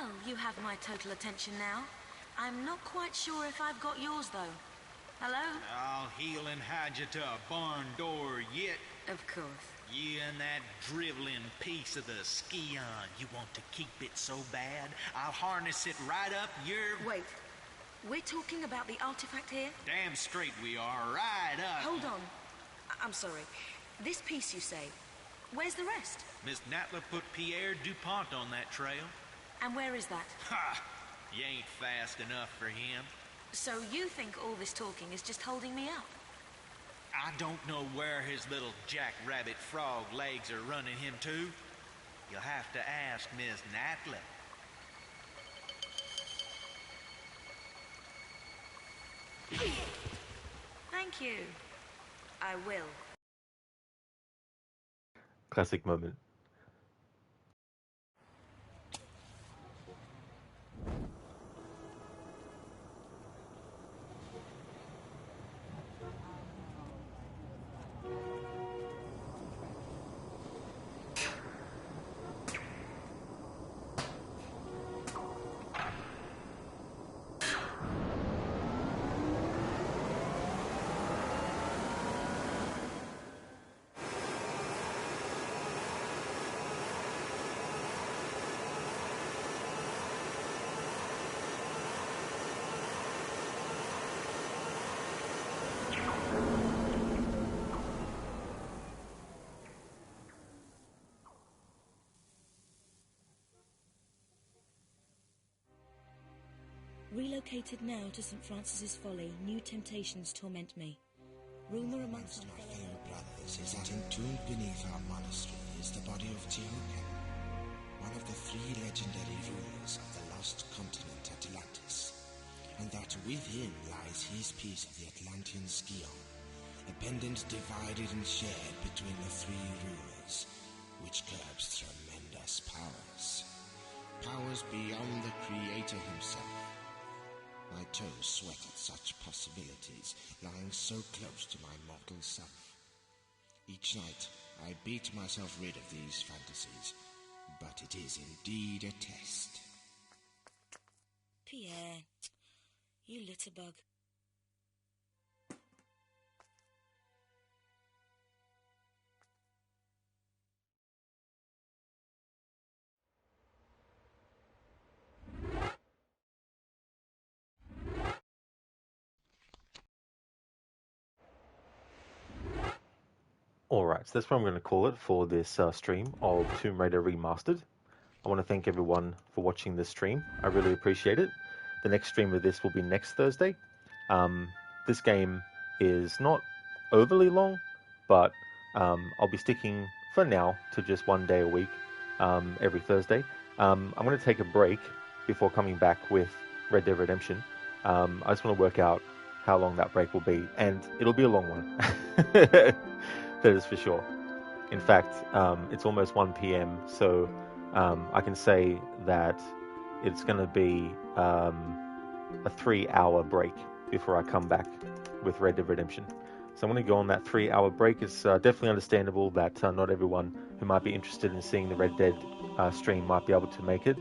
Speaker 3: Well, you have my total attention now. I'm not quite sure if I've got yours, though. Hello?
Speaker 2: I'll heel and hide you to a barn door yet.
Speaker 3: Of course.
Speaker 2: You and that driveling piece of the ski-on. You want to keep it so bad, I'll harness it right up your...
Speaker 3: Wait. We're talking about the artifact here?
Speaker 2: Damn straight we are. Right up.
Speaker 3: Hold on. I'm sorry. This piece, you say. Where's the rest?
Speaker 2: Miss Natla put Pierre DuPont on that trail.
Speaker 3: And where is that?
Speaker 2: Ha! You ain't fast enough for him.
Speaker 3: So you think all this talking is just holding me up?
Speaker 2: I don't know where his little jackrabbit frog legs are running him to. You'll have to ask Miss Natla.
Speaker 3: Thank you. I will.
Speaker 1: Classic moment.
Speaker 3: Relocated now to St. Francis's Folly, new temptations torment me. Rumour amongst
Speaker 5: My fellow brothers is that entombed beneath our monastery is the body of Teokan, one of the 3 legendary rulers of the lost continent Atlantis, and that with him lies his piece of the Atlantean Scion, a pendant divided and shared between the 3 rulers, which curbs tremendous powers. Powers beyond the Creator himself. My toes sweat at such possibilities, lying so close to my mortal self. Each night, I beat myself rid of these fantasies, but it is indeed a test.
Speaker 3: Pierre, you litterbug.
Speaker 1: Alright, so that's what I'm going to call it for this stream of Tomb Raider Remastered. I want to thank everyone for watching this stream. I really appreciate it. The next stream of this will be next Thursday. This game is not overly long, but I'll be sticking for now to just one day a week, every Thursday. I'm going to take a break before coming back with Red Dead Redemption. I just want to work out how long that break will be, and it'll be a long one. That is for sure. In fact, it's almost 1 p.m, so I can say that it's going to be a 3-hour break before I come back with Red Dead Redemption. So I'm going to go on that 3-hour break. It's definitely understandable that not everyone who might be interested in seeing the Red Dead stream might be able to make it,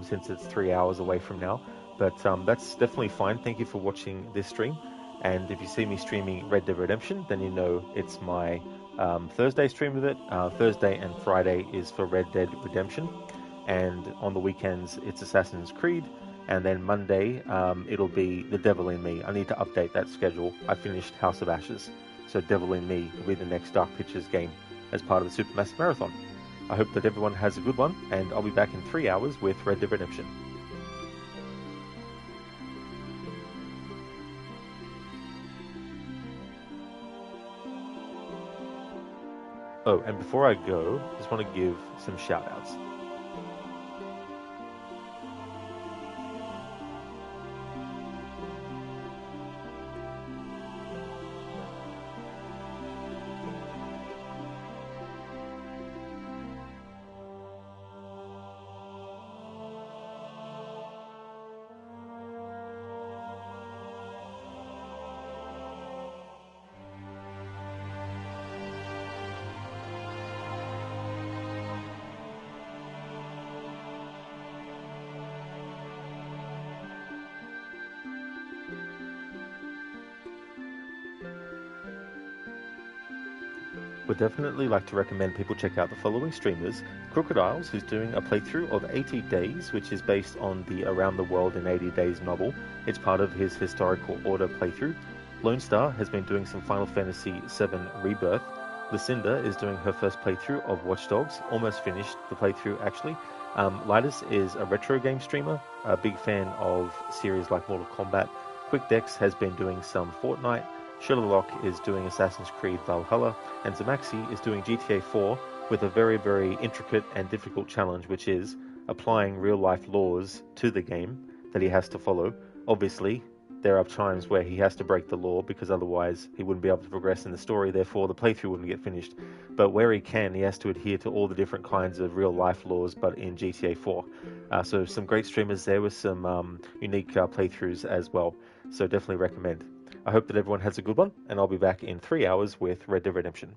Speaker 1: since it's 3 hours away from now. But that's definitely fine. Thank you for watching this stream. And if you see me streaming Red Dead Redemption, then you know it's my Thursday stream of it. Thursday and Friday is for Red Dead Redemption. And on the weekends, it's Assassin's Creed. And then Monday, it'll be The Devil in Me. I need to update that schedule. I finished House of Ashes. So Devil in Me will be the next Dark Pictures game as part of the Supermassive Marathon. I hope that everyone has a good one, and I'll be back in 3 hours with Red Dead Redemption. Oh, and before I go, just want to give some shout-outs. Would definitely like to recommend people check out the following streamers. Crocodiles, who's doing a playthrough of 80 Days, which is based on the Around the World in 80 Days novel. It's part of his Historical Order playthrough. Lone Star has been doing some Final Fantasy VII Rebirth. Lucinda is doing her first playthrough of Watch Dogs, almost finished the playthrough actually. Litus is a retro game streamer, a big fan of series like Mortal Kombat. QuickDex has been doing some Fortnite. Shillerlock is doing Assassin's Creed Valhalla, and Zamaxi is doing GTA 4 with a very, very intricate and difficult challenge, which is applying real-life laws to the game that he has to follow. Obviously, there are times where he has to break the law because otherwise he wouldn't be able to progress in the story, therefore the playthrough wouldn't get finished. But where he can, he has to adhere to all the different kinds of real-life laws, but in GTA 4. So some great streamers there with some unique playthroughs as well. So definitely recommend. I hope that everyone has a good one, and I'll be back in 3 hours with Red Dead Redemption.